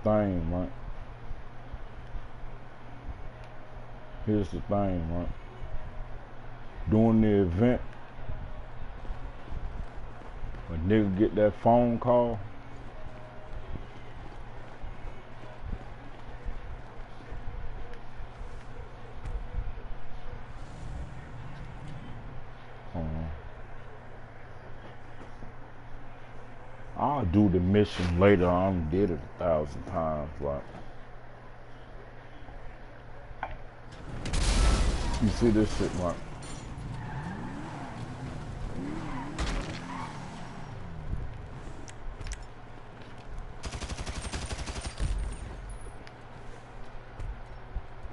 thing, right? Here's the thing, right? During the event, a nigga get that phone call, I'll do the mission later. I done did it 1,000 times, right? You see this shit, right?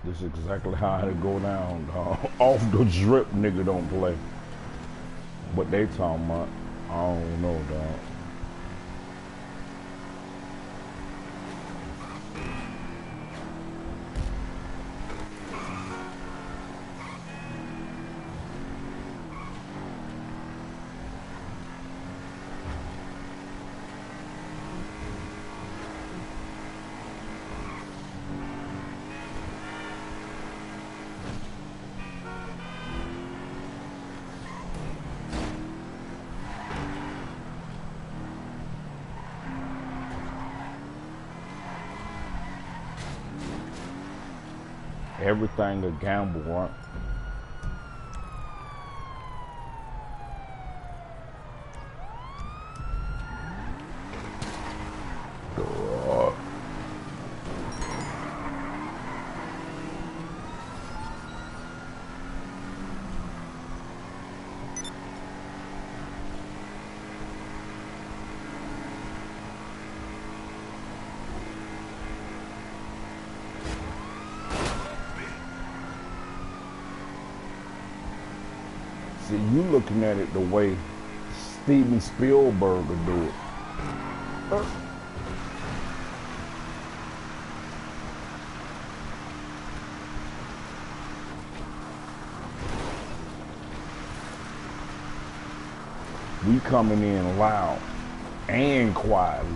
This is exactly how it go down, dog. Off the drip, nigga don't play. What they talking about, I don't know, dog. Everything a gamble, right? See, you looking at it the way Steven Spielberg would do it. We coming in loud and quietly.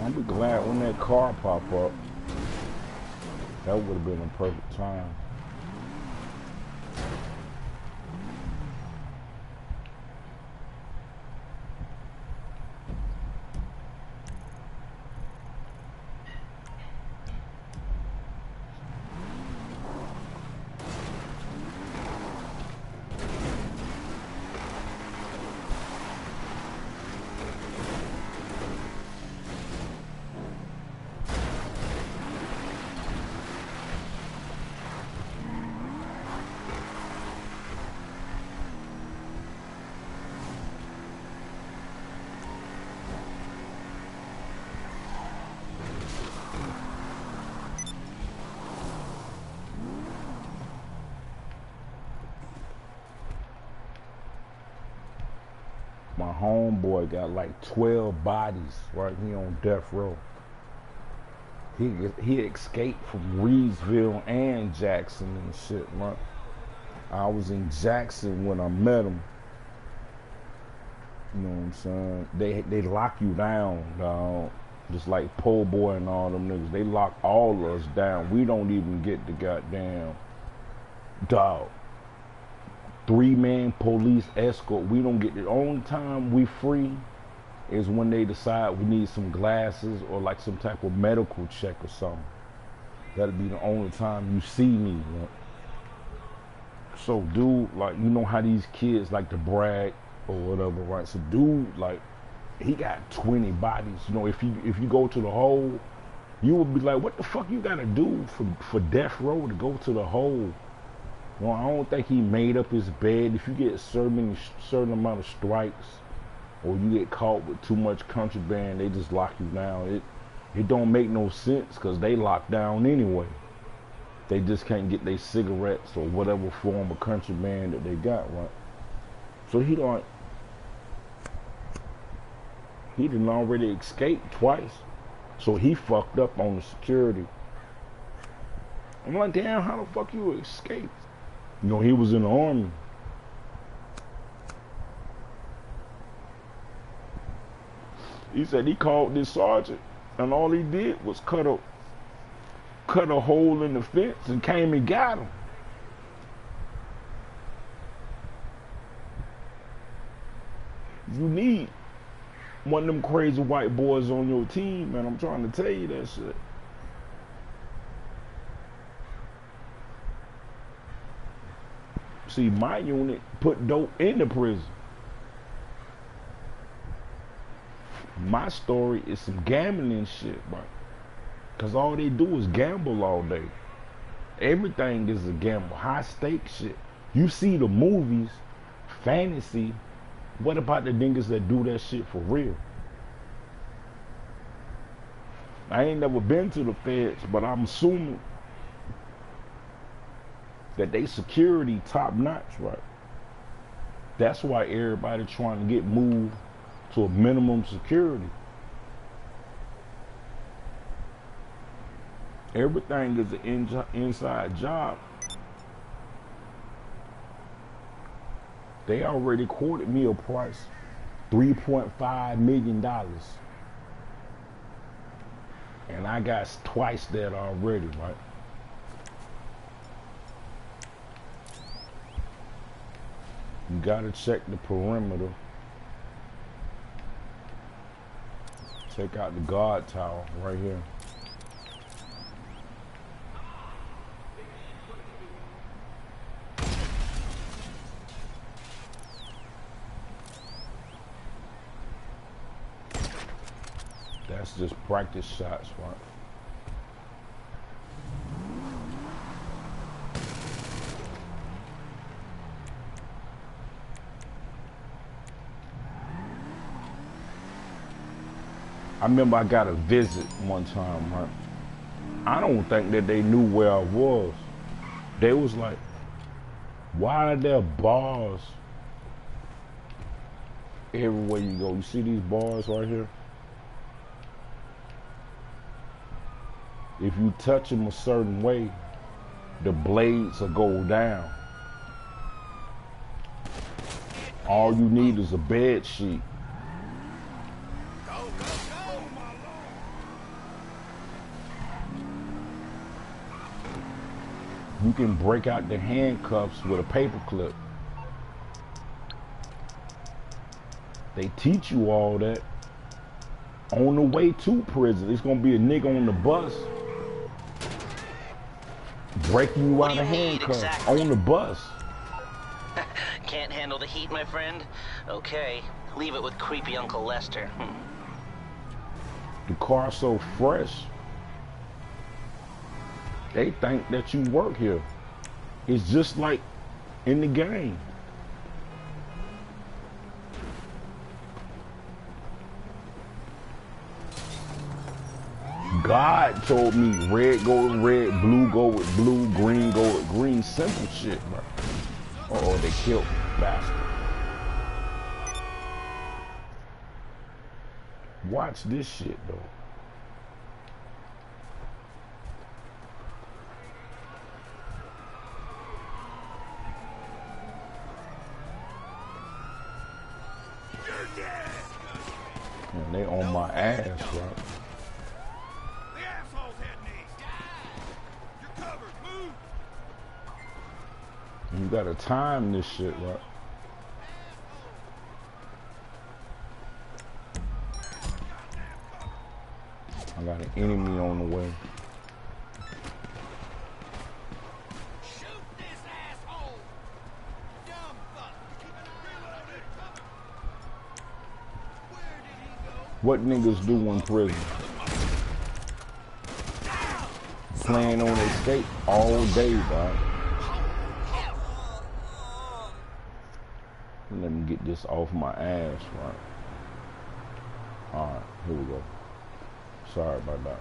I'll be glad when that car pop up. That would have been a perfect time. My homeboy got like 12 bodies right here on death row. He escaped from Reedsville and Jackson and shit, right? I was in Jackson when I met him. You know what I'm saying? They lock you down, dog. Just like Po' Boy and all them niggas. They lock all of us down. We don't even get the goddamn dog. 3-man police escort. We don't get the only time we free is when they decide we need some glasses or like some type of medical check or something. That'll be the only time you see me. So dude, like, you know how these kids like to brag or whatever, right? So dude, like, he got 20 bodies. You know, if you go to the hole, you would be like, what the fuck you gotta do for death row to go to the hole? You know, I don't think he made up his bed. If you get a certain amount of strikes, or you get caught with too much contraband, they just lock you down. It don't make no sense because they locked down anyway. They just can't get their cigarettes or whatever form of contraband that they got, right? So he done already escaped twice. So he fucked up on the security. I'm like, damn, how the fuck you escaped? You know, he was in the army. He said he called this sergeant, and all he did was cut a hole in the fence and came and got him. You need one of them crazy white boys on your team, man. I'm trying to tell you that shit. See, my unit put dope in the prison. My story is some gambling shit, right? Because all they do is gamble all day. Everything is a gamble, high stakes shit. You see the movies, fantasy. What about the niggas that do that shit for real? I ain't never been to the feds, but I'm assuming that they security top notch, right? That's why everybody trying to get moved to a minimum security. Everything is an inside job. They already quoted me a price, $3.5 million. And I got twice that already, right? You gotta check the perimeter. Check out the guard tower right here. That's just practice shots, right? I remember I got a visit one time, right? I don't think that they knew where I was. They was like, why are there bars everywhere you go? You see these bars right here? If you touch them a certain way, the blades will go down. All you need is a bed sheet. You can break out the handcuffs with a paper clip. They teach you all that on the way to prison. It's gonna be a nigga on the bus breaking you out of handcuffs exactly? On the bus. Can't handle the heat, my friend? Okay, leave it with creepy Uncle Lester. The car's so fresh. They think that you work here. It's just like in the game. God told me red go with red, blue go with blue, green go with green. Simple shit, bro. Oh, they killed me, bastard. Watch this shit, though. Man, they on my ass, right? The asshole's heading east. You're covered. Move. You gotta time this shit, right? I got an enemy on the way. Shoot this asshole. What niggas do in prison? Playing on escape all day, dog. Let me get this off my ass, right? Alright, here we go. Sorry about that.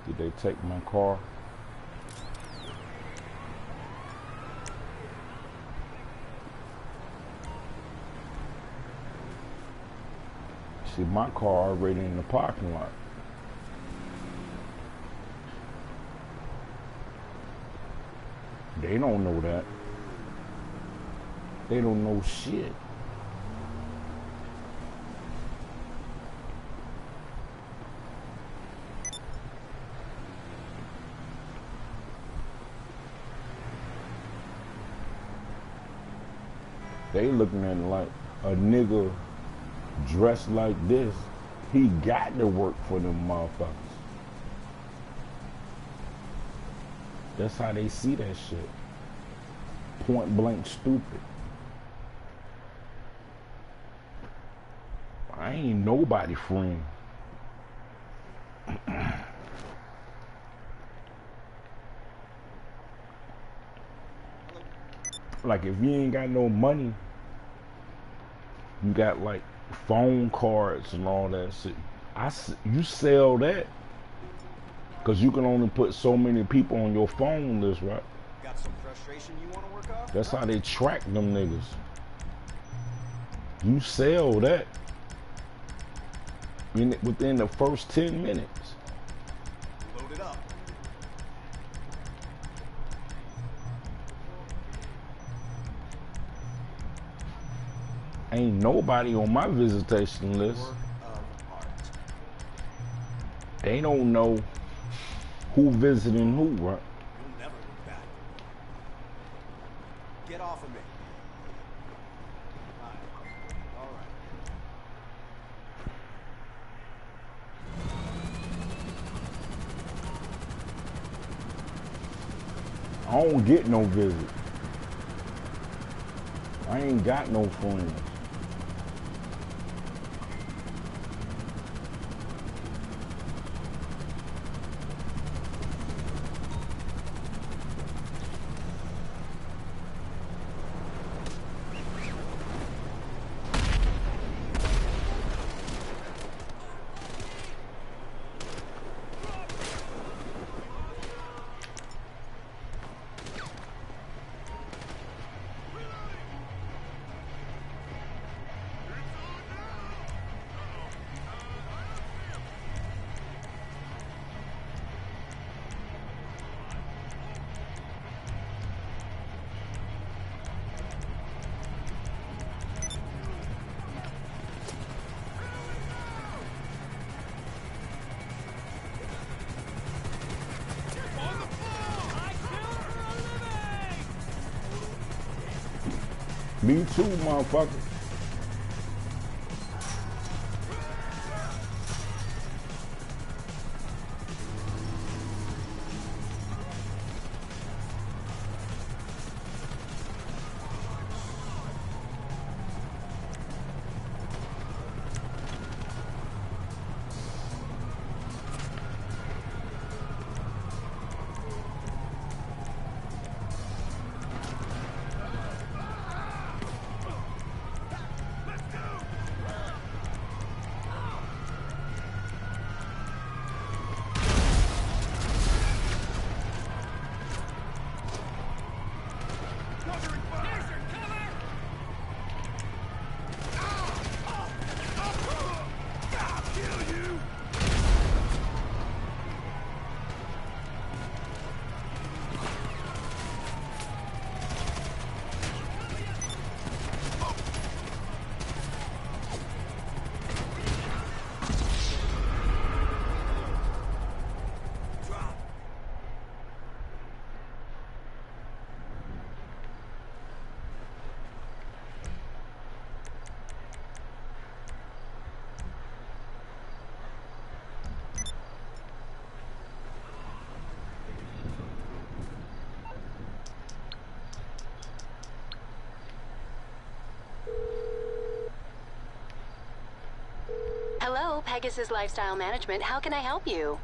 Did they take my car? See, my car already in the parking lot. They don't know that. They don't know shit. They looking at it like a nigga dressed like this, he got to work for them motherfuckers. That's how they see that shit. Point blank stupid. I ain't nobody friend. Like if you ain't got no money, you got like phone cards and all that shit. You sell that because you can only put so many people on your phone list, right? Got some frustration you want to work off? That's how they track them niggas. You sell that within the first 10 minutes. Load it up. Ain't nobody on my visitation list. Work of art. They don't know who visiting who, right? You'll never look back. Get off of me. All right. I don't get no visit. I ain't got no friends. Me too, motherfucker. Hello, Pegasus Lifestyle Management. How can I help you?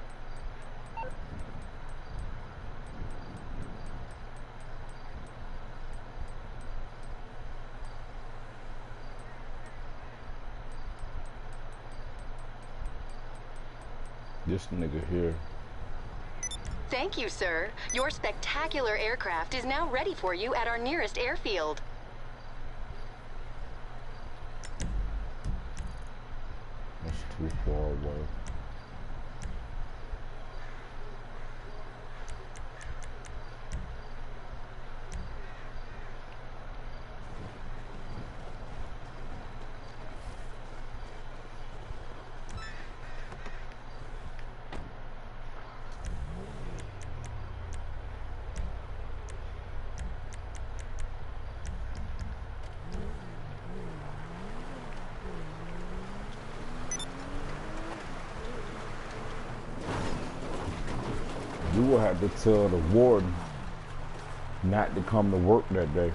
This nigga here. Thank you, sir. Your spectacular aircraft is now ready for you at our nearest airfield. That's too far away. You will have to tell the warden not to come to work that day.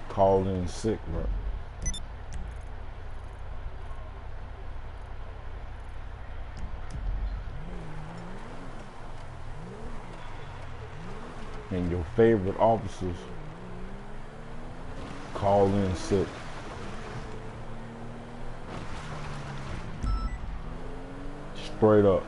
Call in sick, right? And your favorite officers call in sick. Straight up.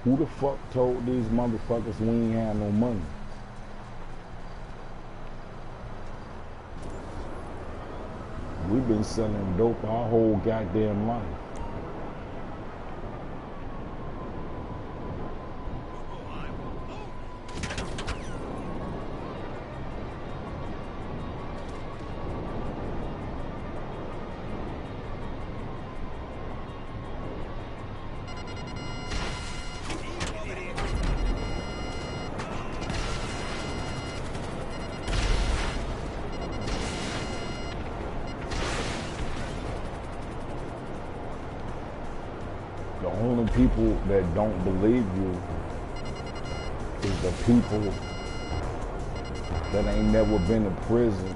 Who the fuck told these motherfuckers we ain't had no money? We've been selling dope our whole goddamn life. The only people that don't believe you is the people that ain't never been to prison.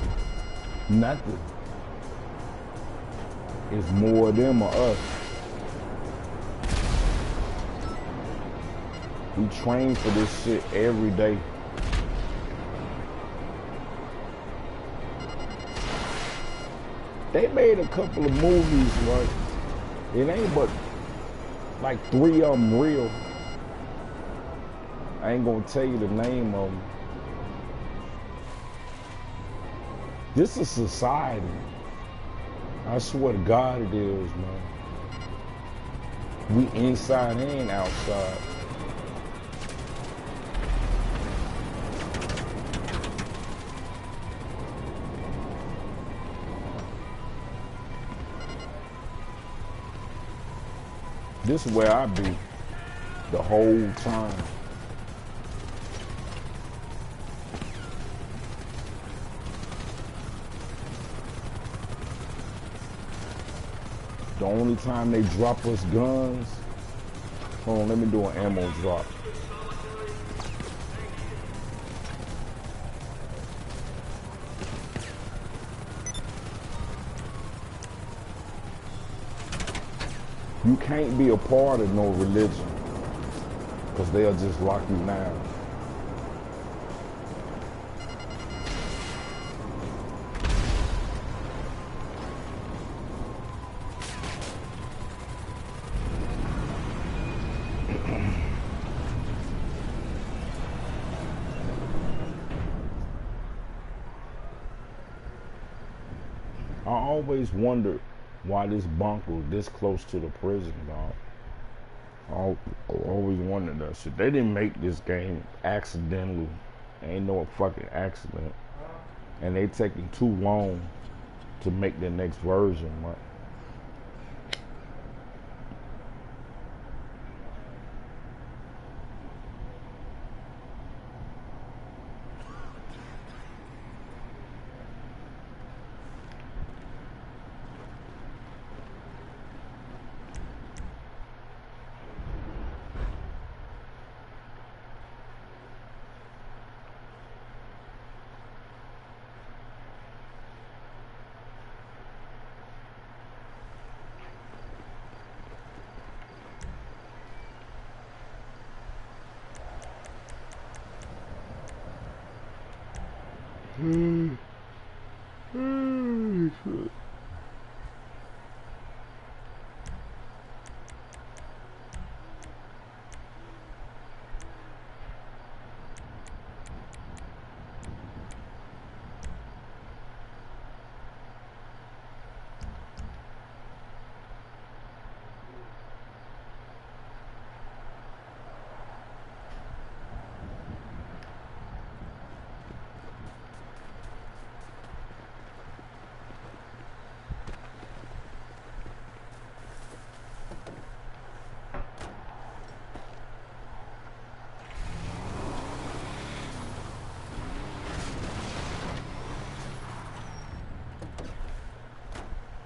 Nothing. It's more of them or us. We train for this shit every day. They made a couple of movies, right? It ain't but like 3 of them real. I ain't gonna tell you the name of them. This is society. I swear to God it is, man. We inside and outside. This is where I be the whole time. The only time they drop us guns, hold on, let me do an ammo drop. You can't be a part of no religion because they'll just lock you down. I always wondered why this bunker was this close to the prison, dog. I always wondered that shit. They didn't make this game accidentally. Ain't no fucking accident. And they taking too long to make the next version, right?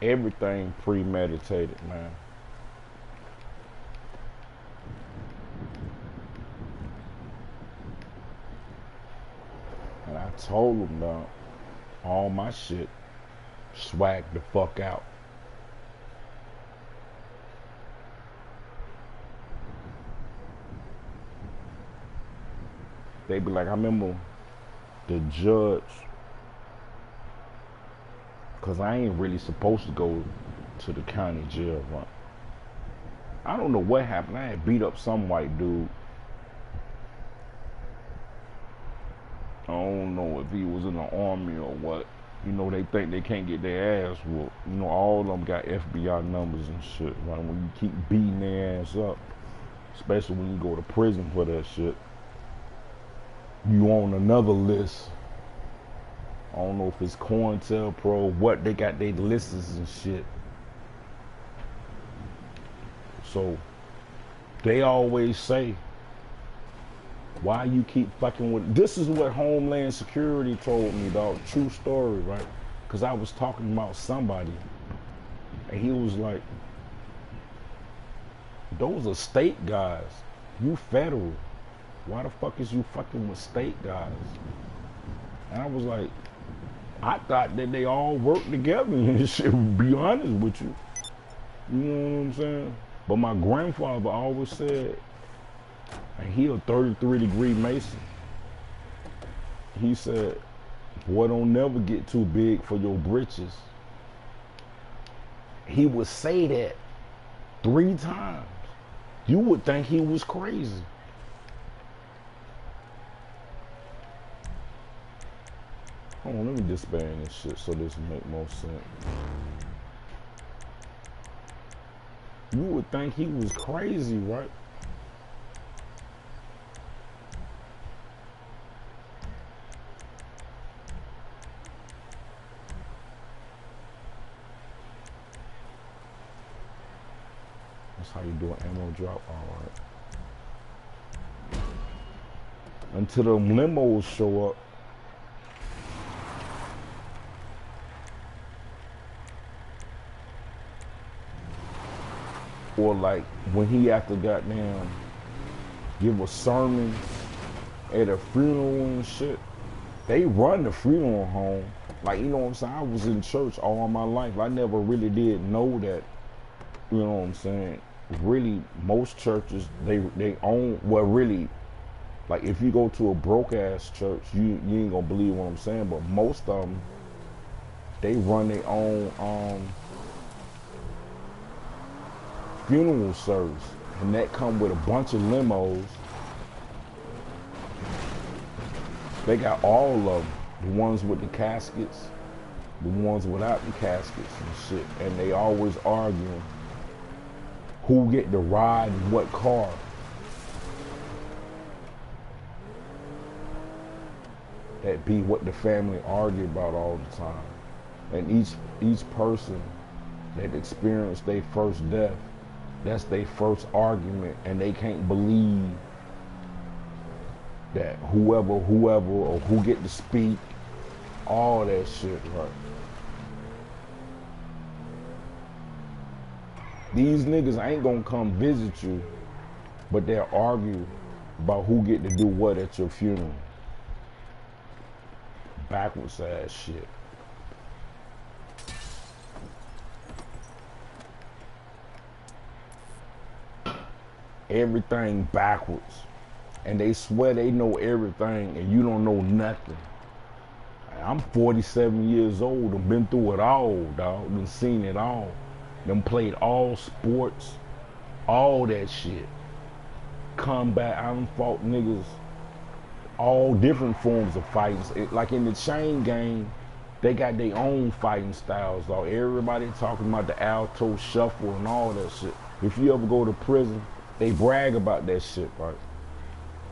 Everything premeditated, man. And I told them, dog, all my shit swag the fuck out. They be like, I remember the judge, because I ain't really supposed to go to the county jail, right? I don't know what happened. I had beat up some white dude. I don't know if he was in the army or what. You know, they think they can't get their ass whooped. You know, all of them got FBI numbers and shit, right? When you keep beating their ass up, especially when you go to prison for that shit, you on another list. I don't know if it's COINTELPRO, what they got their lists and shit. So they always say, why you keep fucking with, this is what Homeland Security told me, dog, true story, right? Because I was talking about somebody and he was like, those are state guys, you federal. Why the fuck is you fucking with state guys? And I was like, I thought that they all worked together and shit, to be honest with you. You know what I'm saying? But my grandfather always said, and he a 33-degree Mason, he said, boy, don't never get too big for your britches. He would say that 3 times. You would think he was crazy. Hold on, let me disband this shit so this make more sense. You would think he was crazy, right? That's how you do an ammo drop, alright. Until the limos show up. Or like when he have to goddamn give a sermon at a funeral and shit. They run the funeral home. Like, you know what I'm saying? I was in church all my life. I never really did know that, you know what I'm saying? Really, most churches, they own, well, really, like if you go to a broke ass church, you ain't gonna believe what I'm saying, but most of them, they run their own funeral service, and that come with a bunch of limos. They got all of them, the ones with the caskets, the ones without the caskets and shit, and they always arguing who get to ride in what car. That be what the family argue about all the time. And each person that experienced their first death, that's their first argument, and they can't believe that whoever or who get to speak, all that shit, right? These niggas ain't gonna come visit you, but they'll argue about who get to do what at your funeral. Backwards ass shit. Everything backwards. And they swear they know everything and you don't know nothing. I'm 47 years old and been through it all, dog. Been seen it all. Done played all sports, all that shit. Combat, I done fought niggas, all different forms of fighting. Like in the chain game, they got their own fighting styles, dog. Everybody talking about the alto shuffle and all that shit. If you ever go to prison, they brag about that shit, right?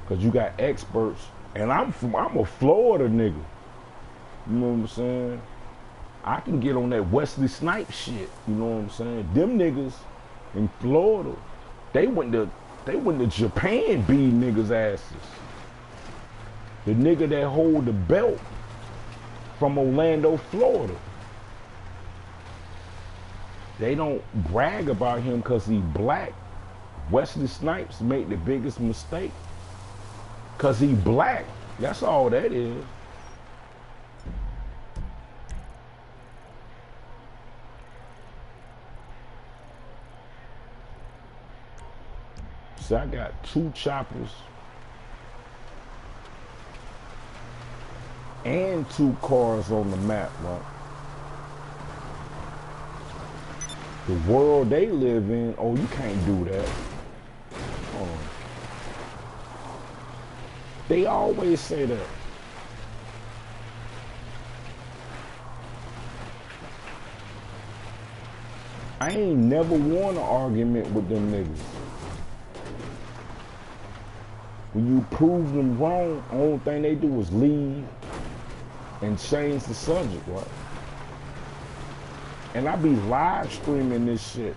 Cause you got experts, and I'm a Florida nigga. You know what I'm saying? I can get on that Wesley Snipes shit. You know what I'm saying? Them niggas in Florida, they went to Japan beating niggas' asses. The nigga that hold the belt from Orlando, Florida. They don't brag about him because he black. Wesley Snipes made the biggest mistake because he black. That's all that is. See, I got 2 choppers and 2 cars on the map, right? The world they live in, oh, you can't do that. They always say that. I ain't never won an argument with them niggas. When you prove them wrong, the only thing they do is leave and change the subject, right? And I be live streaming this shit.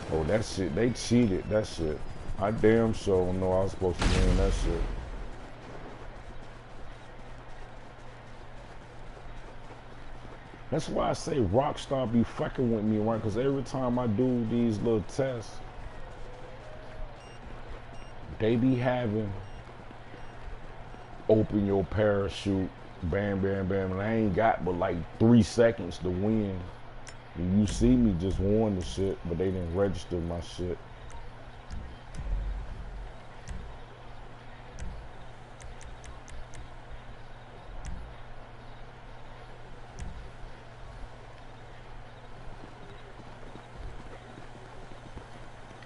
Oh, that shit, they cheated, that shit. I damn sure know I was supposed to win that shit. That's why I say Rockstar be fucking with me, right? Because every time I do these little tests, they be having open your parachute, Bam, bam, bam. And I ain't got but like 3 seconds to win. And you see me just won the shit, but they didn't register my shit.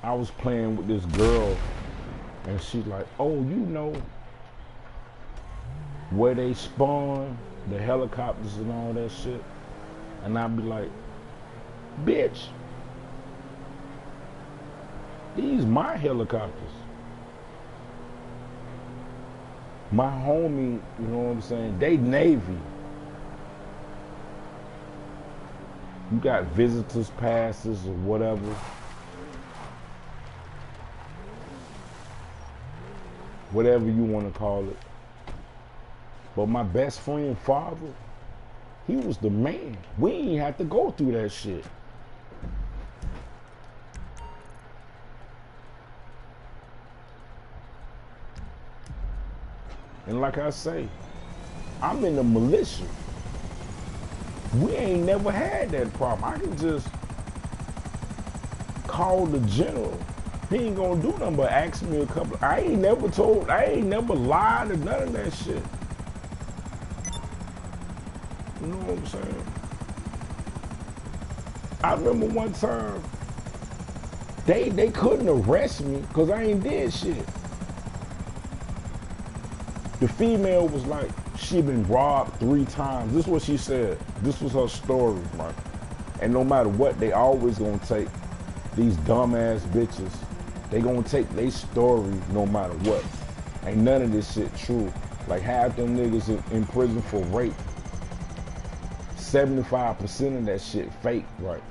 I was playing with this girl, and she's like, oh, you know where they spawn the helicopters and all that shit? And I'd be like, bitch, these my helicopters. My homie, you know what I'm saying, they Navy. You got visitors passes or whatever. Whatever you want to call it. But my best friend father, he was the man. We ain't have to go through that shit. And like I say, I'm in the militia. We ain't never had that problem. I can just call the general. He ain't gonna do nothing but ask me a couple. I ain't never lied or none of that shit. You know what I'm saying? I remember one time, they couldn't arrest me because I ain't did shit. The female was like, she been robbed 3 times. This is what she said. This was her story, right? And no matter what, they always gonna take these dumbass bitches. They gonna take their story no matter what. Ain't none of this shit true. Like half them niggas in prison for rape. 75% of that shit fake, right?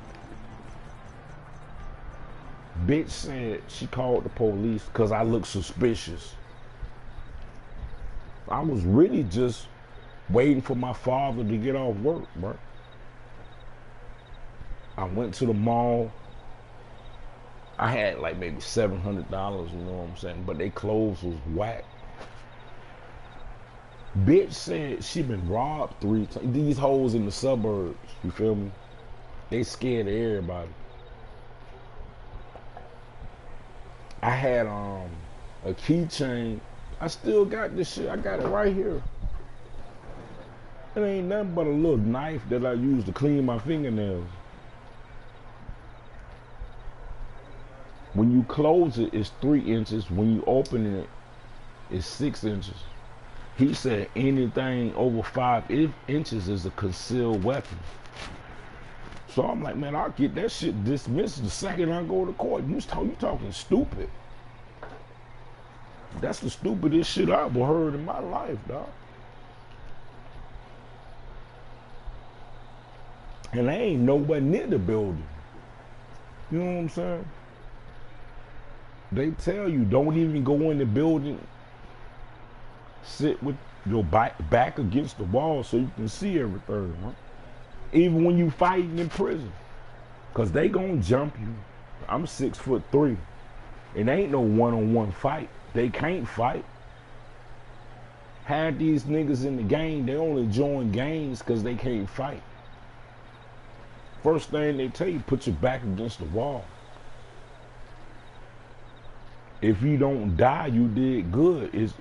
Bitch said she called the police because I look suspicious. I was really just waiting for my father to get off work, bro. I went to the mall. I had like maybe $700, you know what I'm saying? But they clothes was whack. Bitch said she been robbed 3 times. These hoes in the suburbs, you feel me? They scared of everybody. I had a keychain. I still got this shit. I got it right here. It ain't nothing but a little knife that I use to clean my fingernails. When you close it, it's 3 inches. When you open it, it's 6 inches. He said anything over 5 inches is a concealed weapon. So I'm like, man, I'll get that shit dismissed the second I go to court. You talking stupid. That's the stupidest shit I've ever heard in my life, dog. And I ain't nowhere near the building. You know what I'm saying? They tell you don't even go in the building. Sit with your back against the wall so you can see everything, huh? Even when you fighting in prison. Cause they gonna jump you. I'm 6'3". It ain't no one-on-one fight. They can't fight. Half these niggas in the game, they only join gangs cause they can't fight. First thing they tell you, put your back against the wall. If you don't die, you did good. It's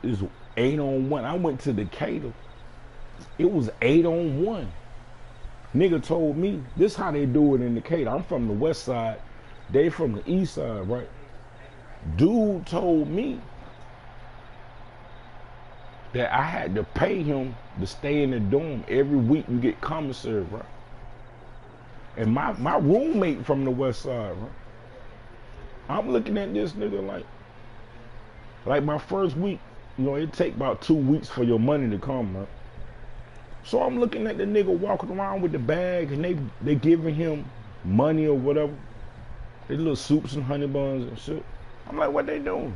8-on-1. I went to Decatur. It was 8-on-1. Nigga told me, this how they do it in Decatur. I'm from the west side. They from the east side, right? Dude told me that I had to pay him to stay in the dorm. Every week you get commissary, right? And my roommate from the west side, right? I'm looking at this nigga like my first week, you know, it take about 2 weeks for your money to come, right? So I'm looking at the nigga walking around with the bag and they giving him money or whatever. They little soups and honey buns and shit. I'm like, what they doing?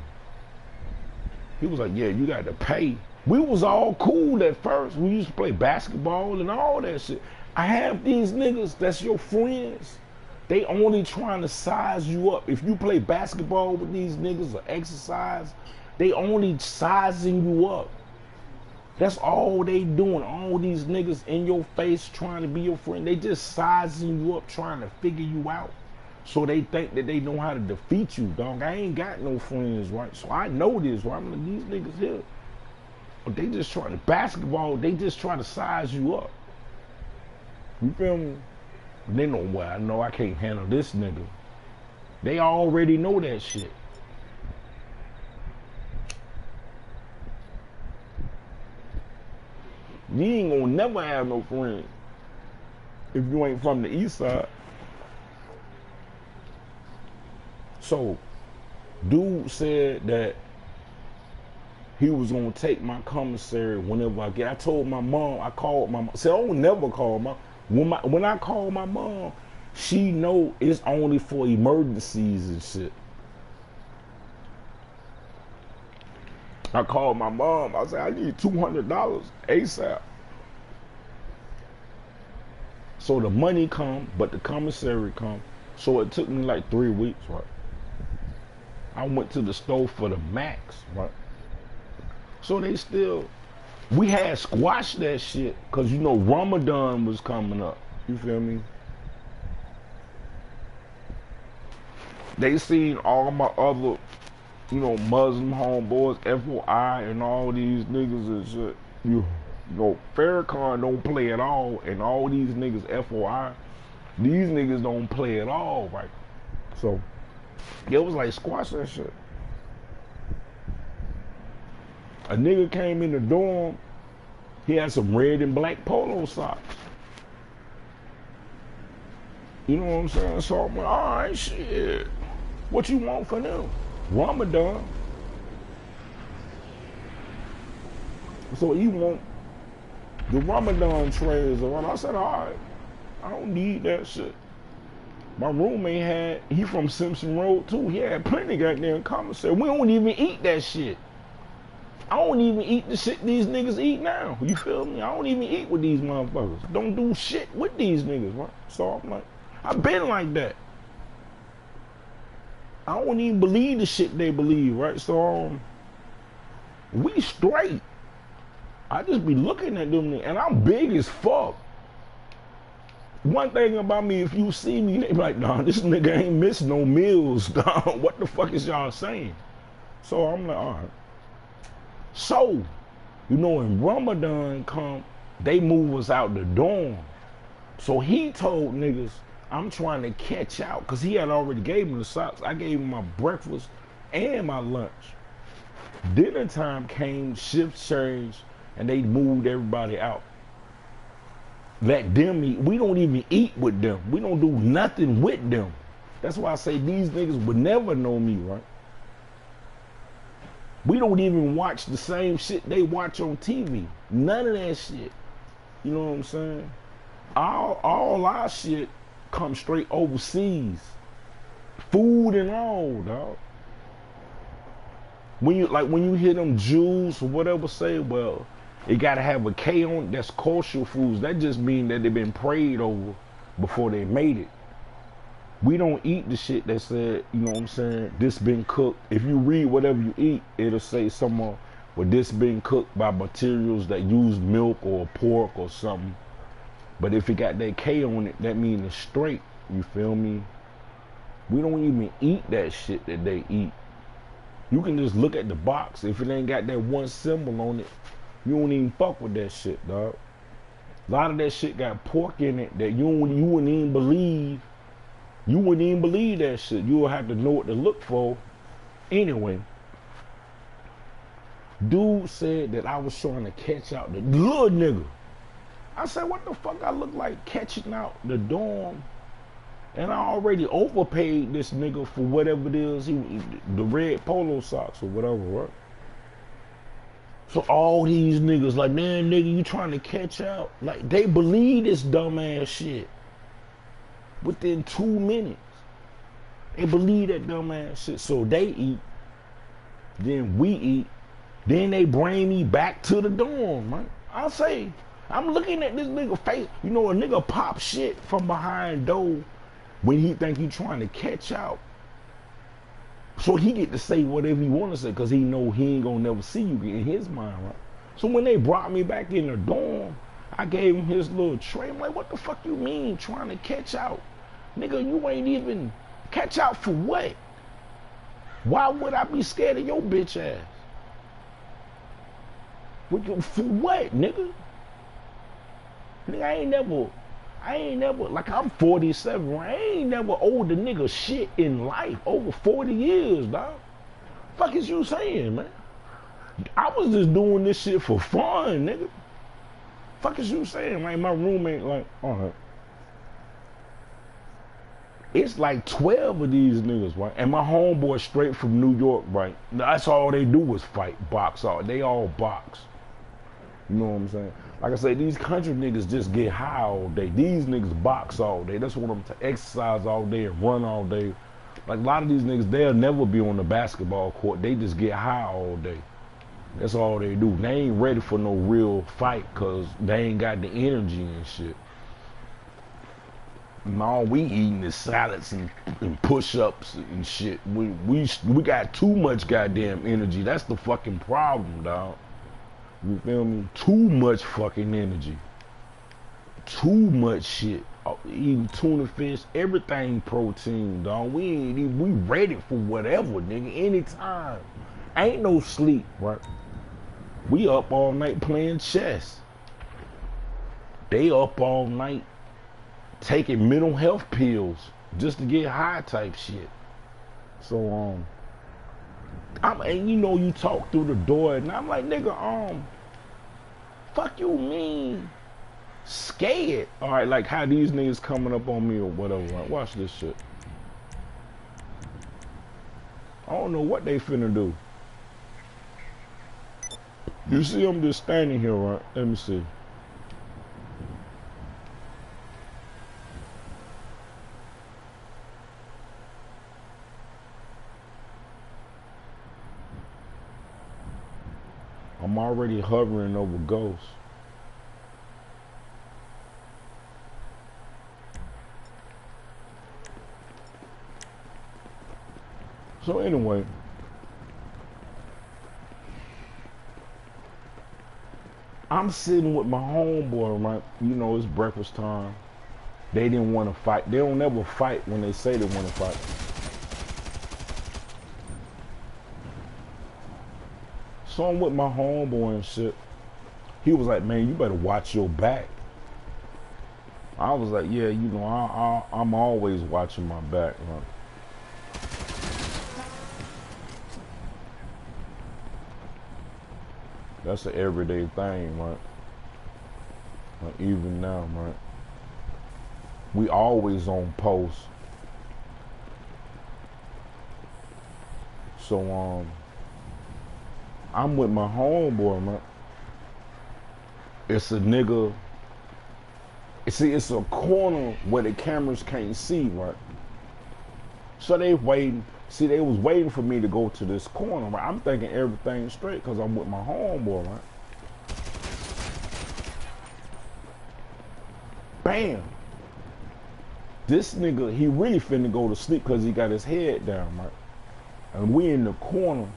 He was like, yeah, you got to pay. We was all cool at first. We used to play basketball and all that shit. I have these niggas that's your friends. They only trying to size you up. If you play basketball with these niggas or exercise, they only sizing you up. That's all they doing. All these niggas in your face trying to be your friend. They just sizing you up, trying to figure you out. So they think that they know how to defeat you, dog. I ain't got no friends, right? So I know this, right? I'm like, these niggas here. But they just trying to basketball, they just try to size you up. You feel me? They know, well, I know I can't handle this nigga. They already know that shit. You ain't gonna never have no friends if you ain't from the east side. So, dude said that he was gonna take my commissary whenever I get. I told my mom, I called my mom. Said, I don't never call my. When I call my mom, she know it's only for emergencies and shit. I called my mom. I said, I need $200 ASAP. So the money come, but the commissary come. So it took me like 3 weeks, right? I went to the store for the max, right? So they still, we had squashed that shit because, you know, Ramadan was coming up. You feel me? They seen all my other, you know, Muslim homeboys, FOI, and all these niggas and shit. You know, Farrakhan don't play at all, and all these niggas FOI, these niggas don't play at all, right? So, it was like, squash that shit. A nigga came in the dorm, he had some red and black polo socks. You know what I'm saying? So I'm like, all right, shit. What you want for them? Ramadan. So he want the Ramadan trays around. I said, all right, I don't need that shit. My roommate he from Simpson Road too. He had plenty of goddamn commissary. We don't even eat that shit. I don't even eat the shit these niggas eat now. You feel me? I don't even eat with these motherfuckers. Don't do shit with these niggas, right? So I'm like, I've been like that. I don't even believe the shit they believe, right? So we straight. I just be looking at them, and I'm big as fuck. One thing about me, if you see me, they be like, nah, this nigga ain't missing no meals, dog. What the fuck is y'all saying? So I'm like, all right. So, you know, when Ramadan come, they move us out the dorm. So he told niggas, I'm trying to catch out, because he had already gave me the socks. I gave him my breakfast and my lunch. Dinner time came, shift changed, and they moved everybody out. Let them eat. We don't even eat with them. We don't do nothing with them. That's why I say these niggas would never know me, right? We don't even watch the same shit they watch on TV. None of that shit. You know what I'm saying? All our shit comes straight overseas. Food and all, dog. When you hear them Jews or whatever say, well, it gotta have a K on it, that's kosher foods. That just means that they've been prayed over before they made it. We don't eat the shit that said, you know what I'm saying, this been cooked. If you read whatever you eat, it'll say somewhere, well, this been cooked by materials that use milk or pork or something. But if it got that K on it, that means it's straight. You feel me? We don't even eat that shit that they eat. You can just look at the box. If it ain't got that one symbol on it, you don't even fuck with that shit, dog. A lot of that shit got pork in it that you wouldn't even believe. You wouldn't even believe that shit. You would have to know what to look for. Anyway, dude said that I was trying to catch out the little nigga. I said, what the fuck I look like catching out the dorm? And I already overpaid this nigga for whatever it is, the red polo socks or whatever, right? So all these niggas like, man, nigga, you trying to catch out? Like, they believe this dumbass shit. Within 2 minutes, they believe that dumbass shit. So they eat, then we eat, then they bring me back to the dorm, man. I say, I'm looking at this nigga face. You know, a nigga pop shit from behind door when he think he trying to catch out. So he get to say whatever he want to say because he know he ain't gonna never see you in his mind, right? So when they brought me back in the dorm, I gave him his little tray. I'm like, what the fuck you mean trying to catch out? Nigga, you ain't even catch out for what? Why would I be scared of your bitch ass? For what, nigga? Nigga, I ain't never, like I'm 47, right? I ain't never owed a nigga shit in life over 40 years, dog. Fuck is you saying, man? I was just doing this shit for fun, nigga. Fuck is you saying? Like my roommate, like, alright. It's like 12 of these niggas, right? And my homeboy straight from New York, right? That's all they do is fight, box all. They all box. You know what I'm saying? Like I say, these country niggas just get high all day. These niggas box all day. That's what I'm to exercise all day and run all day. Like a lot of these niggas, they'll never be on the basketball court. They just get high all day. That's all they do. They ain't ready for no real fight because they ain't got the energy and shit. And all we eating is salads and push-ups and shit. We got too much goddamn energy. That's the fucking problem, dog. You feel me? Too much fucking energy. Too much shit. Eating tuna fish, everything protein, dog. We ready for whatever, nigga, anytime. Ain't no sleep, right? We up all night playing chess. They up all night taking mental health pills just to get high type shit. So and you know, you talk through the door and I'm like, nigga, fuck you mean scared? All right, like how these niggas coming up on me or whatever. Like, watch this shit. I don't know what they finna do. You see I'm just standing here, right? Let me see. I'm already hovering over ghosts. So anyway, I'm sitting with my homeboy, right? You know, it's breakfast time. They didn't want to fight. They don't ever fight when they say they want to fight. So I'm with my homeboy and shit. He was like, man, you better watch your back. I was like, yeah, you know, I'm always watching my back, right? That's an everyday thing, right? Like even now, right? We always on post. So I'm with my homeboy, man. It's a nigga. See, it's a corner where the cameras can't see, right? So they waiting. See, they was waiting for me to go to this corner, right? I'm thinking everything's straight because I'm with my homeboy, right? Bam! This nigga, he really finna go to sleep because he got his head down, right? And we in the corner.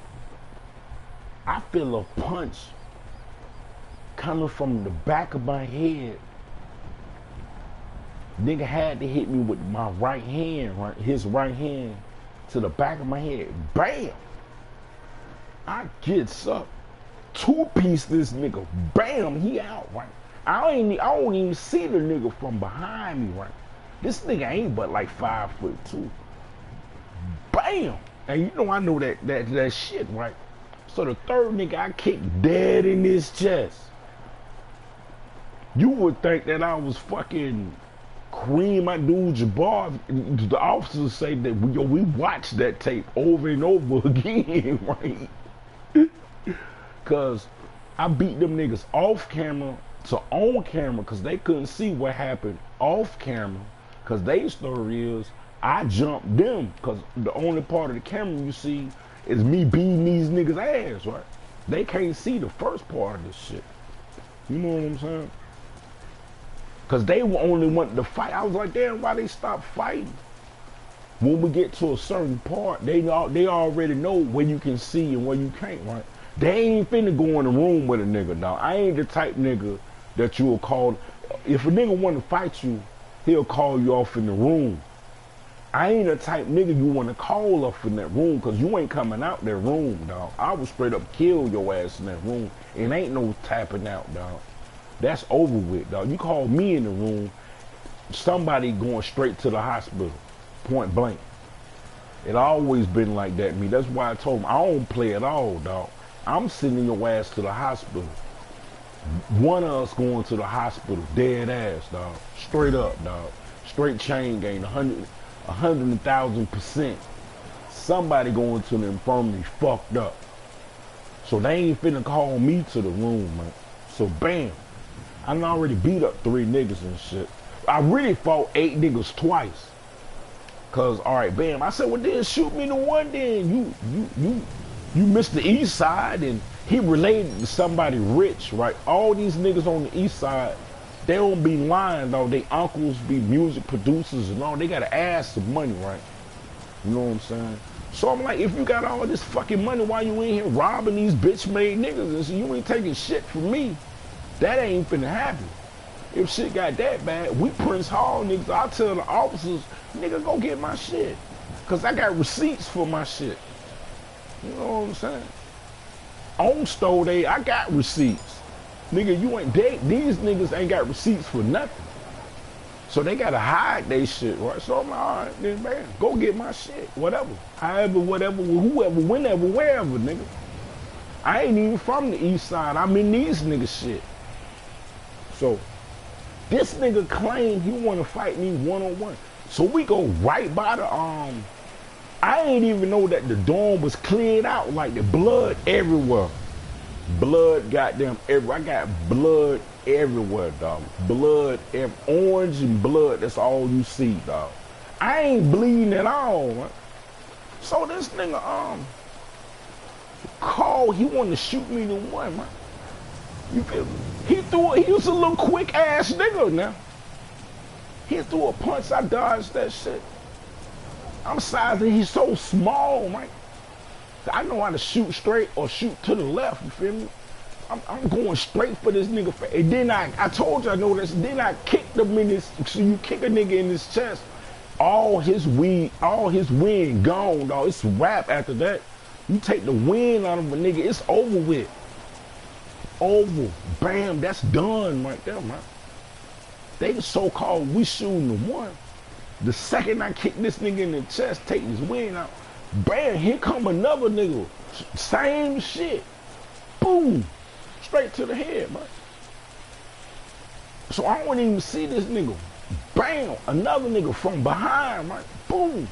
I feel a punch coming from the back of my head. Nigga had to hit me with my right hand, right? His right hand to the back of my head. Bam! I gets up. Two-piece this nigga. Bam! He out, right? I don't even see the nigga from behind me, right? This nigga ain't but like 5'2". Bam! And you know I know that shit, right? So the third nigga I kicked dead in his chest. You would think that I was fucking Kareem Abdul-Jabbar. The officers say that we watched that tape over and over again, right? Cause I beat them niggas off camera to on camera because they couldn't see what happened off camera. Cause their story is I jumped them because the only part of the camera you see is me beating these niggas ass, right? They can't see the first part of this shit. You know what I'm saying? Cause they were only wanting to fight. I was like, damn, why they stop fighting? When we get to a certain part, they already know where you can see and where you can't, right? They ain't finna go in the room with a nigga, dog. I ain't the type nigga that you'll call. If a nigga want to fight you, he'll call you off in the room. I ain't the type nigga you want to call off in that room, because you ain't coming out that room, dog. I will straight up kill your ass in that room. It ain't no tapping out, dog. That's over with, dog. You call me in the room, somebody going straight to the hospital, point blank. It always been like that to me. That's why I told him I don't play at all, dog. I'm sending your ass to the hospital. One of us going to the hospital, dead ass, dog. Straight up, dog. Straight chain gang, 100,000%. Somebody going to the infirmary fucked up. So they ain't finna call me to the room, man. So bam, I done already beat up 3 niggas and shit. I really fought 8 niggas twice. Cause all right, bam. I said, well, then shoot me the one. Then you missed the east side, and he related to somebody rich, right? All these niggas on the east side, they don't be lying, though. They uncles be music producers and all. They got to ask some money, right? You know what I'm saying? So I'm like, if you got all this fucking money, why you in here robbing these bitch-made niggas and so you ain't taking shit from me? That ain't finna happen. If shit got that bad, we Prince Hall niggas, I tell the officers, nigga, go get my shit. Cause I got receipts for my shit. You know what I'm saying? On store day, I got receipts. Nigga, you ain't these niggas ain't got receipts for nothing. So they gotta hide they shit, right? So I'm like, all right, then man, go get my shit, whatever. However, whatever, whoever, whenever, wherever, nigga. I ain't even from the east side. I'm in these niggas shit. So this nigga claimed he wanna fight me one-on-one. So we go right by the I ain't even know that the dorm was cleared out, like the blood everywhere. Blood goddamn everywhere. I got blood everywhere, dog. Blood, orange and blood, that's all you see, dog. I ain't bleeding at all, man. So this nigga called, he wanted to shoot me the one, man. You feel me? He was a little quick ass nigga now. He threw a punch, I dodged that shit. I'm sizing, he's so small, man. I know how to shoot straight or shoot to the left, you feel me? I'm going straight for this nigga. And then I told you I know this, then I kicked him in his, so you kick a nigga in his chest, all his wind gone, dog. It's a wrap after that. You take the wind out of a nigga, it's over with. Over. Bam, that's done right there, man. They so-called we shooting the one. The second I kick this nigga in the chest, take his wind out, bam, here come another nigga. Same shit. Boom. Straight to the head, man. So I don't even see this nigga. Bam, another nigga from behind, man. Boom.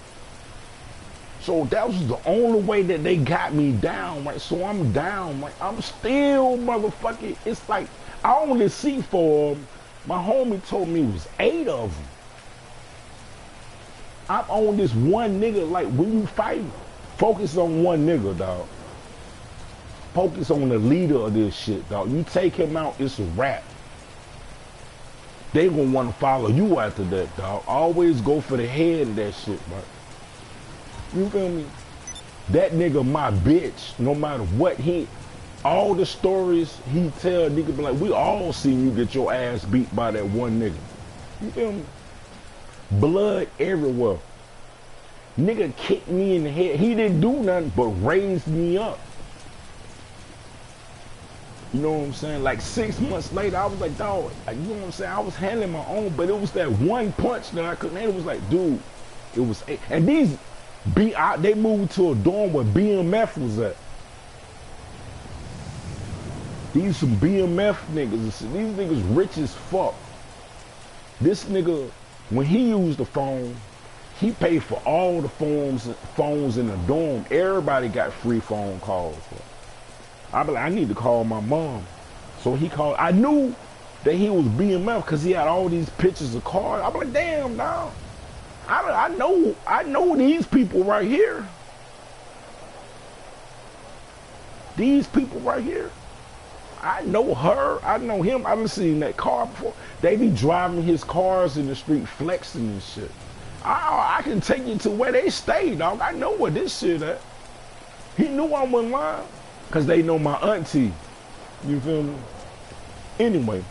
So that was the only way that they got me down, right? So I'm down, right? I'm still motherfucking, it's like, I only see 4 of them. My homie told me it was 8 of them. I'm on this one nigga, like when you fight, focus on one nigga, dog. Focus on the leader of this shit, dog. You take him out, it's a wrap. They gonna wanna follow you after that, dog. Always go for the head of that shit, bro. You feel me? That nigga my bitch, no matter what all the stories he tell, nigga be like, we all seen you get your ass beat by that one nigga. You feel me? Blood everywhere. Nigga kicked me in the head. He didn't do nothing but raise me up. You know what I'm saying? Like 6 months later, I was like, dog, you know what I'm saying? I was handling my own, but it was that one punch that I couldn't handle. It was like, dude, it was, and these, they moved to a dorm where BMF was at. These some BMF niggas. These niggas rich as fuck. This nigga, when he used the phone, he paid for all the phones in the dorm. Everybody got free phone calls. I be like, I need to call my mom. So he called. I knew that he was BMF because he had all these pictures of cars. I be like, damn, dog. I know these people right here. These people right here. I know her. I know him. I've seen that car before. They be driving his cars in the street, flexing and shit. I can take you to where they stay, dog. I know where this shit at. He knew I wasn't lying. Cause they know my auntie. You feel me? Anyway,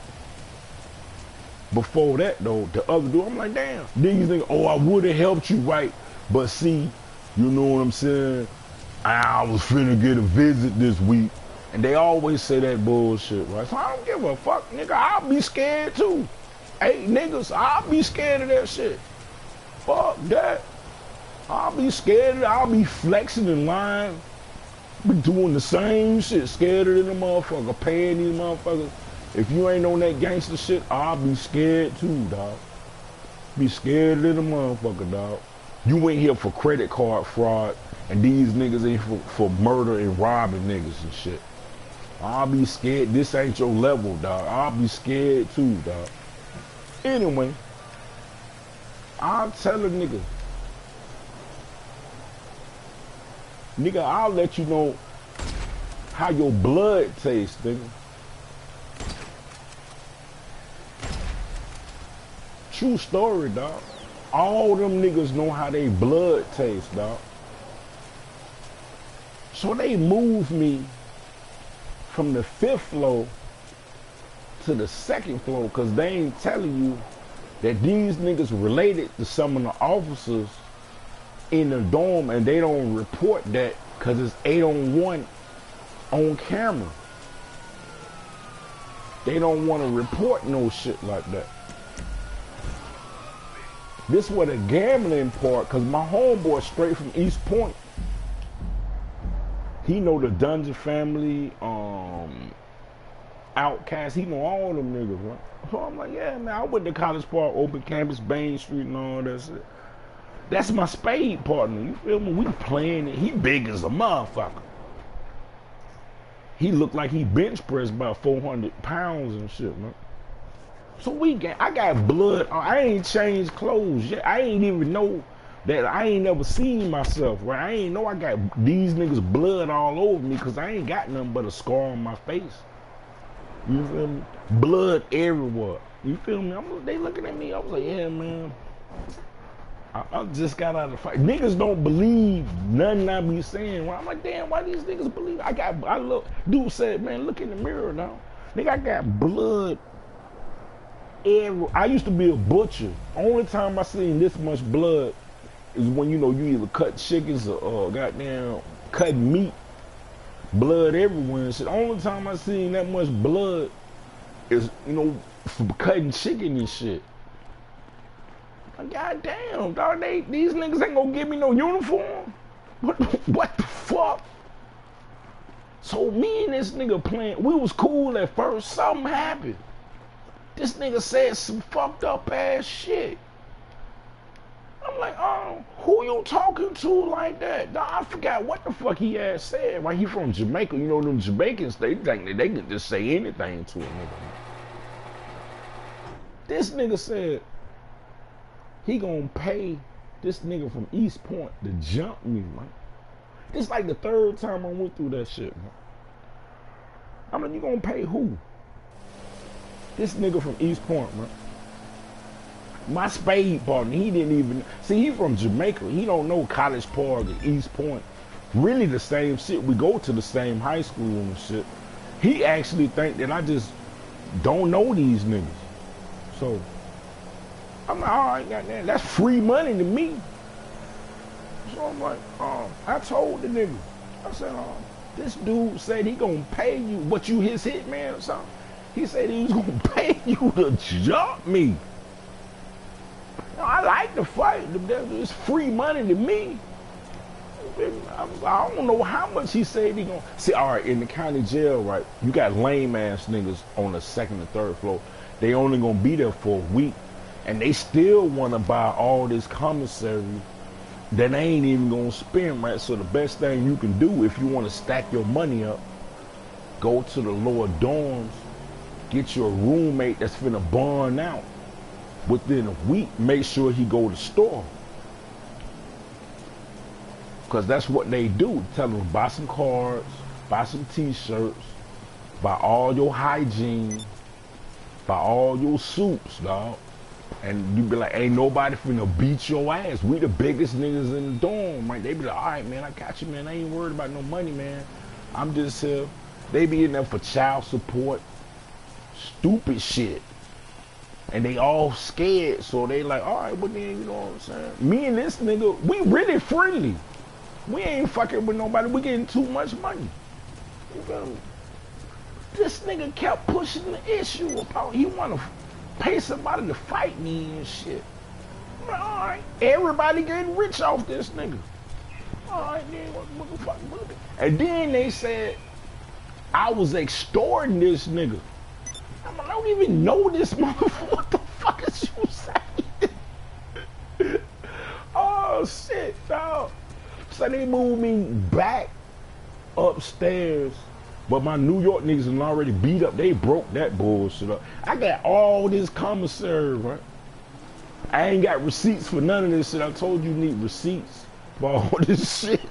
before that though, the other dude, I'm like, damn. Then you think, oh, I would have helped you, right? But see, you know what I'm saying? I was finna get a visit this week. And they always say that bullshit, right? So I don't give a fuck, nigga. I'll be scared too. Hey, niggas, I'll be scared of that shit. Fuck that. I'll be scared of it. I'll be flexing and lying. Be doing the same shit. Scared of the motherfucker. Paying these motherfuckers. If you ain't on that gangster shit, I'll be scared too, dog. Be scared of the motherfucker, dog. You ain't here for credit card fraud, and these niggas ain't for murder and robbing niggas and shit. I'll be scared. This ain't your level, dog. I'll be scared too, dog. Anyway, I'll tell a nigga. Nigga, I'll let you know how your blood tastes, nigga. True story, dog. All them niggas know how they blood tastes, dog. So they moved me from the 5th floor to the 2nd floor because they ain't telling you that these niggas related to some of the officers in the dorm, and they don't report that because it's 8-on-1 on camera. They don't want to report no shit like that. This was the gambling part, because my homeboy straight from East Point. He know the Dungeon family, Outcast. He know all them niggas, right? So I'm like, yeah, man, I went to College Park, open campus, Bain Street, and all that shit. That's my spade partner, you feel me? We playing it. He big as a motherfucker. He looked like he bench pressed about 400 pounds and shit, man. So I got blood. I ain't changed clothes yet. I ain't even know that. I ain't never seen myself, right? I ain't know I got these niggas blood all over me because I ain't got nothing but a scar on my face. You feel me? Blood everywhere. You feel me? They looking at me. I was like, yeah, man. I just got out of the fight. Niggas don't believe nothing I be saying. Well, I'm like, damn, why these niggas believe? I look. Dude said, man, look in the mirror now. Nigga, I got blood. I used to be a butcher. Only time I seen this much blood is when, you know, you either cut chickens or goddamn cut meat. Blood everywhere and shit. Only time I seen that much blood is, you know, for cutting chicken and shit. Like, goddamn, dog, these niggas ain't gonna give me no uniform. What the fuck? So me and this nigga playing, we was cool at first, something happened. This nigga said some fucked up ass shit. I'm like, who you talking to like that? Nah, I forgot what the fuck he had said. Right, he from Jamaica. You know them Jamaicans, they think that they can just say anything to a nigga. This nigga said he gonna pay this nigga from East Point to jump me, man. This like the 3rd time I went through that shit, man. I mean, you gonna pay who? This nigga from East Point, man. My spade partner, he didn't even, see, he from Jamaica. He don't know College Park or East Point. Really the same shit. We go to the same high school and shit. He actually think that I just don't know these niggas. So, I'm like, all right, goddamn, that's free money to me. So I'm like, I told the nigga, I said, this dude said he gonna pay you, what, you his hitman or something? He said he was gonna pay you to jump me. You know, I like to fight. It's free money to me. I don't know how much he said he gonna. See, all right, in the county jail, right, you got lame ass niggas on the 2nd and 3rd floor. They only gonna be there for a week, and they still wanna buy all this commissary that they ain't even gonna spend, right? So the best thing you can do if you wanna stack your money up, go to the lower dorms, get you a roommate that's finna burn out. Within a week, make sure he go to the store. Because that's what they do. Tell them, buy some cards, buy some t-shirts, buy all your hygiene, buy all your soups, dog. And you be like, ain't nobody finna beat your ass. We the biggest niggas in the dorm, right? They be like, all right, man, I got you, man. I ain't worried about no money, man. I'm just here. They be in there for child support, stupid shit. And they all scared, so they like, all right, but then, you know what I'm saying? Me and this nigga, we really friendly. We ain't fucking with nobody. We getting too much money. You feel me? This nigga kept pushing the issue about he want to pay somebody to fight me and shit. I'm like, all right, everybody getting rich off this nigga. All right, then, what the fuck? And then they said I was extorting this nigga. I don't even know this motherfucker. What the fuck is you saying? Oh shit, dog. So they moved me back upstairs, but my New York niggas had already beat up. They broke that bullshit up. I got all this commissary, right? I ain't got receipts for none of this shit. I told you need receipts for all this shit.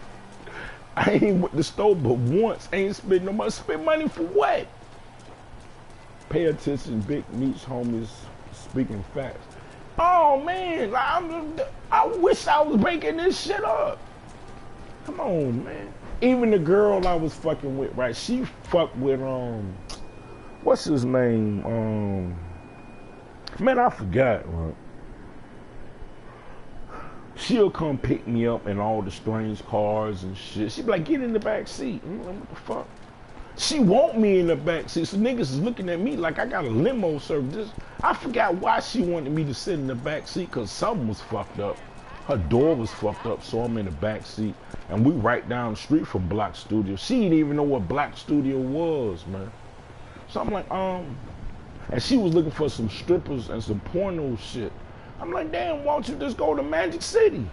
I ain't with the store but once. Ain't spend no money. Spend money for what? Pay attention, Big Meech homies speaking facts. Oh man, I wish I was breaking this shit up. Come on, man. Even the girl I was fucking with, right? She fucked with what's his name? Man, I forgot, right? She'll come pick me up in all the strange cars and shit. She be like, get in the back seat. What the fuck? She want me in the back seat. So niggas is looking at me like I got a limo service. I forgot why she wanted me to sit in the back seat, because something was fucked up. Her door was fucked up, so I'm in the back seat. And we right down the street from Black Studio. She didn't even know what Black Studio was, man. So I'm like, and she was looking for some strippers and some porno shit. I'm like, damn, why don't you just go to Magic City?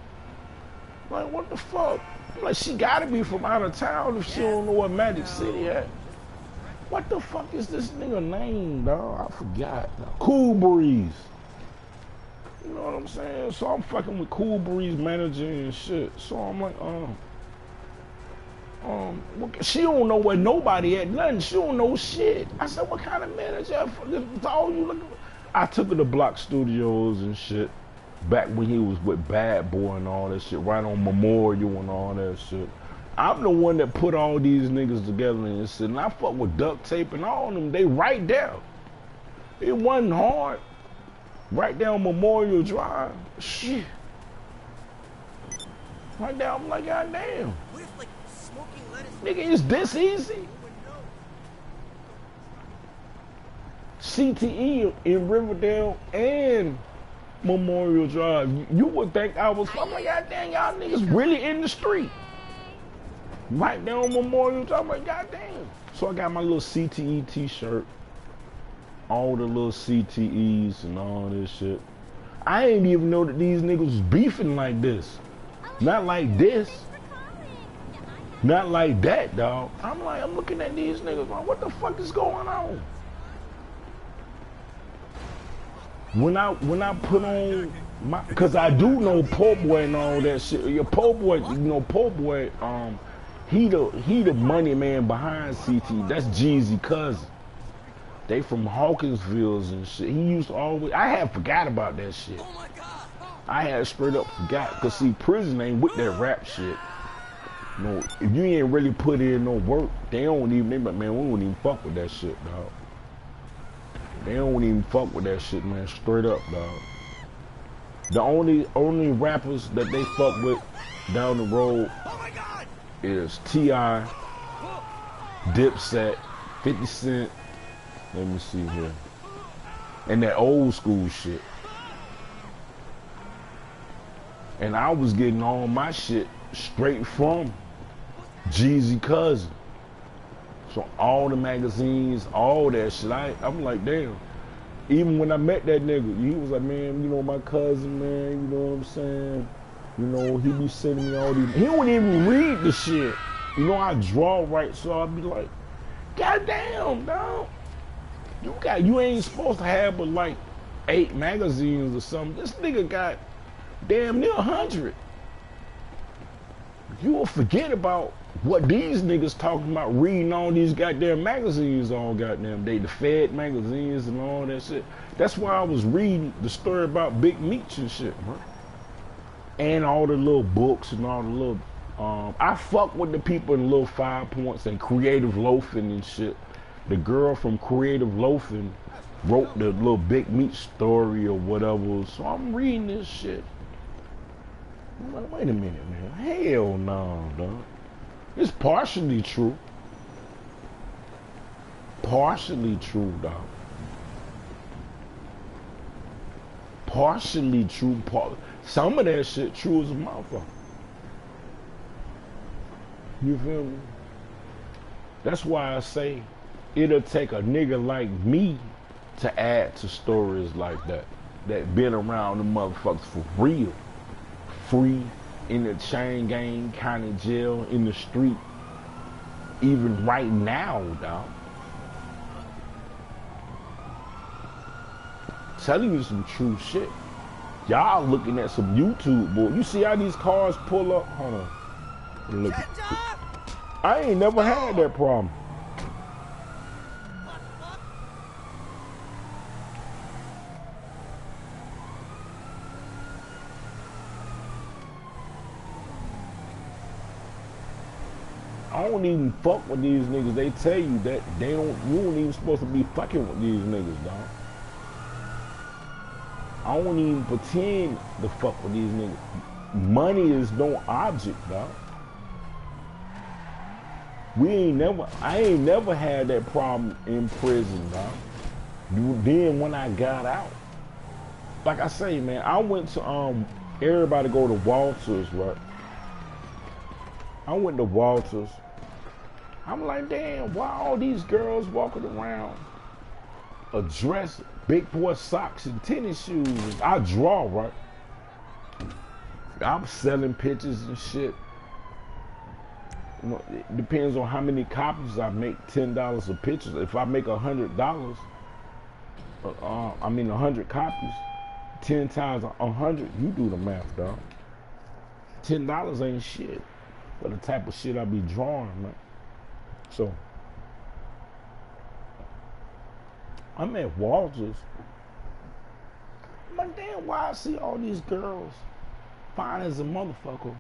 Like, what the fuck? I'm like, she gotta be from out of town if she don't know what Magic City at. What the fuck is this nigga name, dog? I forgot. Cool Breeze. You know what I'm saying? So I'm fucking with Cool Breeze manager and shit. So I'm like, she don't know where nobody at, nothing. She don't know shit. I said, what kind of manager? That's all you looking for? I took her to Block Studios and shit. Back when he was with Bad Boy and all that shit, right on Memorial and all that shit. I'm the one that put all these niggas together and shit. And I fuck with Duct Tape and all of them. They right there. It wasn't hard. Right down Memorial Drive. Shit. Right there, I'm like, God damn. Nigga, it's this easy. CTE in Riverdale and Memorial Drive. You would think I was, I'm like, God damn, y'all niggas really in the street. Right down Memorial Drive, I'm like, God damn. So I got my little CTE t-shirt. All the little CTEs and all this shit. I didn't even know that these niggas was beefing like this. Not like this. Not like that, dog. I'm like, I'm looking at these niggas like, what the fuck is going on? When I put on my, cause I do know Po' Boy and all that shit. Your Po' Boy, you know, Po' Boy, he the money man behind CT. That's Jeezy cousin. They from Hawkinsville and shit. He used to always, I had forgot about that shit. I had straight up forgot. Cause see, prison ain't with that rap shit. You know, if you ain't really put in no work, they don't even, they like, man, we don't even fuck with that shit, dog. They don't even fuck with that shit, man, straight up, dog. The only rappers that they fuck with down the road is T.I., Dipset, 50 Cent, let me see here, and that old school shit. And I was getting all my shit straight from Jeezy cousin. So all the magazines, all that shit, I'm like, damn. Even when I met that nigga, he was like, man, you know, my cousin, man, you know what I'm saying? You know, he be sending me all these, he wouldn't even read the shit. You know, I draw right, so I'd be like, God damn, dog. You ain't supposed to have but like 8 magazines or something. This nigga got damn near 100. You will forget about what these niggas talking about, reading all these goddamn magazines all goddamn day, the Fed magazines and all that shit. That's why I was reading the story about Big Meech and shit, bro. And all the little books and all the little I fuck with the people in Little 5 Points and Creative Loafing and shit. The girl from Creative Loafing wrote the little Big Meech story or whatever. So I'm reading this shit. I'm like, wait a minute, man. Hell no, dog. It's partially true. Partially true, dog. Partially true. Some of that shit true as a motherfucker. You feel me? That's why I say it'll take a nigga like me to add to stories like that. That been around the motherfuckers for real. Free, in the chain gang, county jail, in the street. Even right now, dog. Telling you some true shit. Y'all looking at some YouTube, boy. You see how these cars pull up? Hold on. Look. I ain't never had that problem. I don't even fuck with these niggas. They tell you that you don't even supposed to be fucking with these niggas, dog. I don't even pretend to fuck with these niggas. Money is no object, dog. I ain't never had that problem in prison, dog. Then when I got out, like I say, man, I went to everybody go to Walters, right? I went to Walters. I'm like, damn, why all these girls walking around a dress, big boy socks and tennis shoes? I draw, right? I'm selling pictures and shit. You know, it depends on how many copies I make. $10 a picture. If I make $100, 100 copies, 10 times 100, you do the math, dog. $10 ain't shit for the type of shit I be drawing, man. So I'm at Walters. I'm like, damn, why I see all these girls fine as a motherfucker?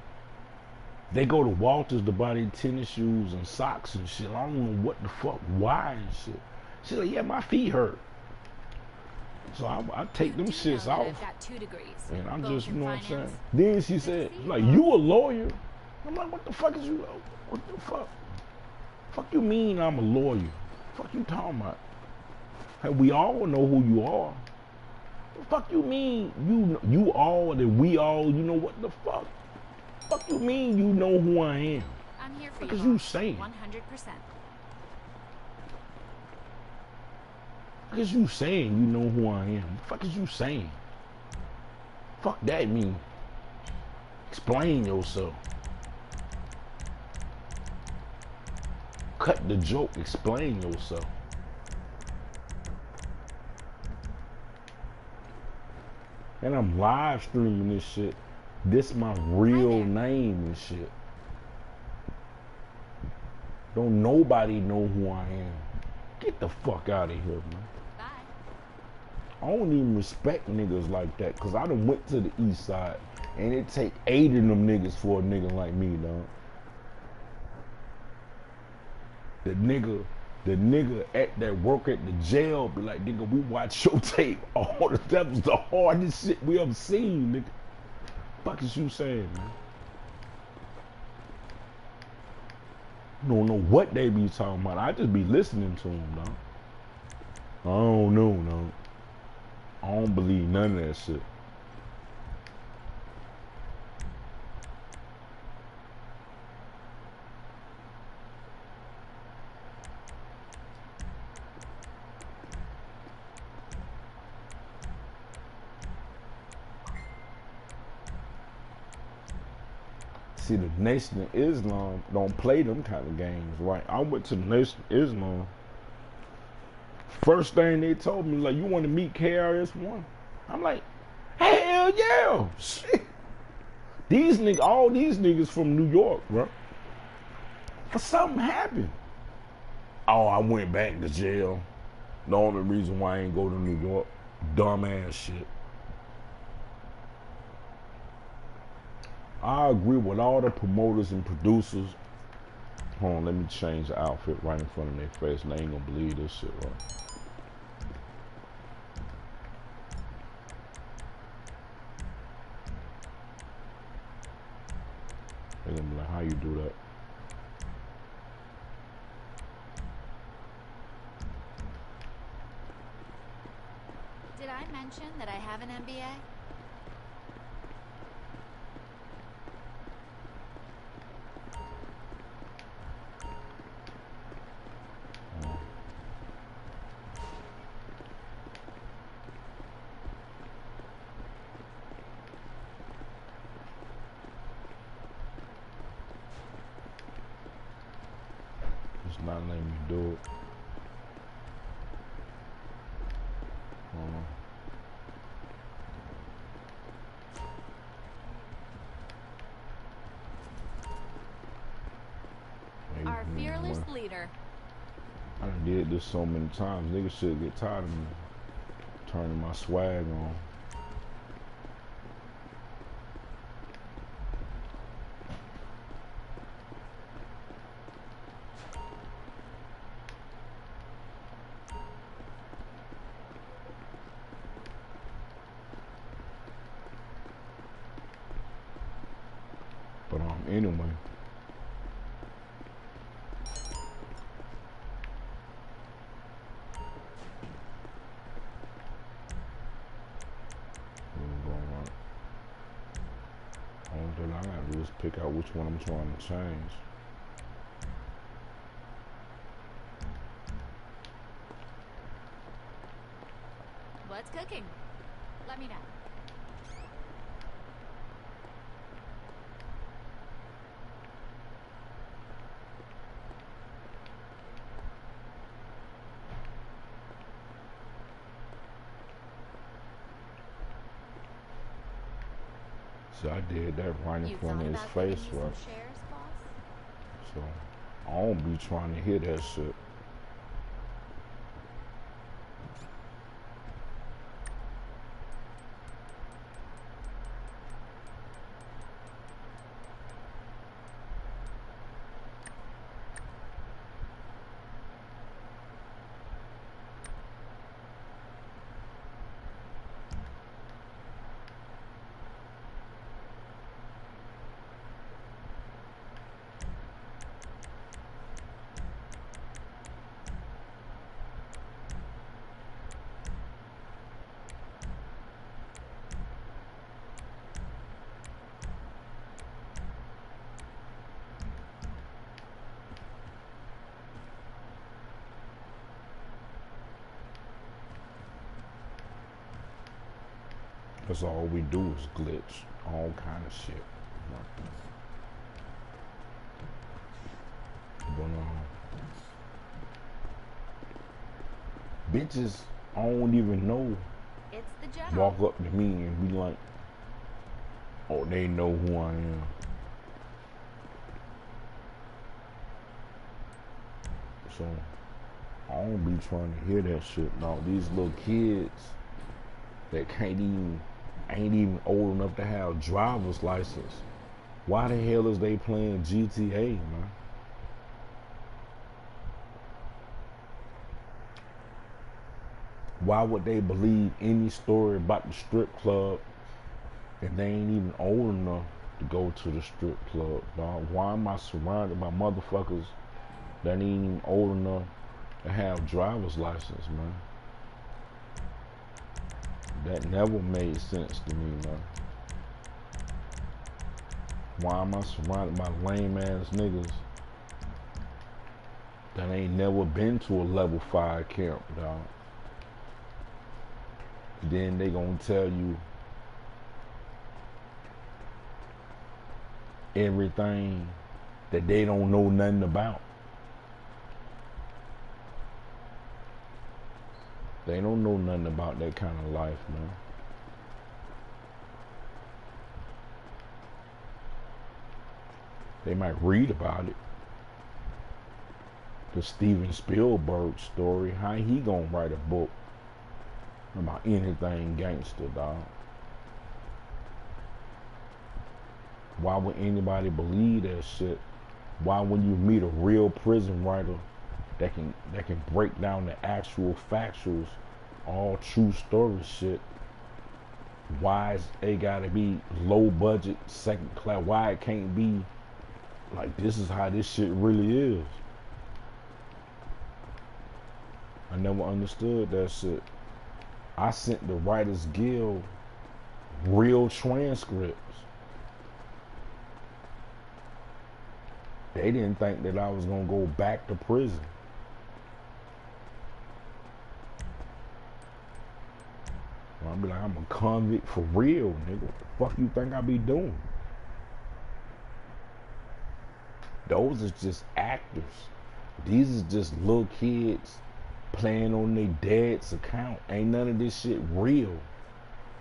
They go to Walters to buy their tennis shoes and socks and shit. I don't know what the fuck, why and shit. She's like, yeah, my feet hurt. So I take them shits off. I've got 2 degrees. And I'm both just, you in know what I'm finance. saying? Then she said, like, you a lawyer? I'm like, what the fuck is you, what the fuck? Fuck you mean I'm a lawyer? Fuck you talking about? Hey, we all know who you are. The fuck you mean you all and we all, you know what the fuck? Fuck you mean you know who I am? I'm here for What you. is you saying? 100%. What is you saying you know who I am? What the fuck is you saying? Fuck that mean. Explain yourself. Cut the joke, explain yourself. And I'm live streaming this shit. This my real name and shit. Don't nobody know who I am. Get the fuck out of here, man. Bye. I don't even respect niggas like that, cause I done went to the east side and it take 8 of them niggas for a nigga like me, dog. The nigga at that work at the jail be like, nigga, we watch your tape. Oh, that was the hardest shit we ever seen, nigga. Fuck is you saying, man? You don't know what they be talking about. I just be listening to them, dog. I don't know, dog. I don't believe none of that shit. See, the Nation of Islam don't play them kind of games, right? I went to the Nation of Islam. First thing they told me, like, you want to meet KRS-One? I'm like, hell yeah! Shit. These niggas, all these niggas from New York, bro. But something happened. Oh, I went back to jail. The only reason why I ain't go to New York. Dumbass shit. I agree with all the promoters and producers. Hold on, let me change the outfit right in front of their face, and they ain't gonna believe this shit, right? They gonna be like, how you do that? Did I mention that I have an MBA? It's not letting me do it. Our fearless leader. I done did this so many times. Niggas should get tired of me turning my swag on. But anyway. Only thing I gotta do is pick out which one I'm trying to change. What's cooking? Let me know. So I did that right in front of his face, right? Shares, boss? So I don't be trying to hear that shit. That's all we do is glitch. All kind of shit. But bitches, I don't even know. It's the general. Walk up to me and be like, oh, they know who I am. So I don't be trying to hear that shit. No, these little kids that ain't even old enough to have driver's license. Why the hell is they playing GTA, man? Why would they believe any story about the strip club if they ain't even old enough to go to the strip club, dog? Why am I surrounded by motherfuckers that ain't even old enough to have driver's license, man? That never made sense to me, man. Why am I surrounded by lame ass niggas that ain't never been to a level 5 camp, dog? Then they gonna tell you everything that they don't know nothing about. They don't know nothing about that kind of life, man. They might read about it. The Steven Spielberg story, how he gonna write a book about anything gangster, dog? Why would anybody believe that shit? Why, when you meet a real prison writer that can break down the actual factuals, all true story shit, why is it gotta be low budget, second class? Why it can't be like, this is how this shit really is? I never understood that shit. I sent the Writers Guild real transcripts. They didn't think that I was gonna go back to prison. I'll be like, I'm a convict for real, nigga. What the fuck you think I be doing? Those are just actors. These is just little kids playing on their dad's account. Ain't none of this shit real.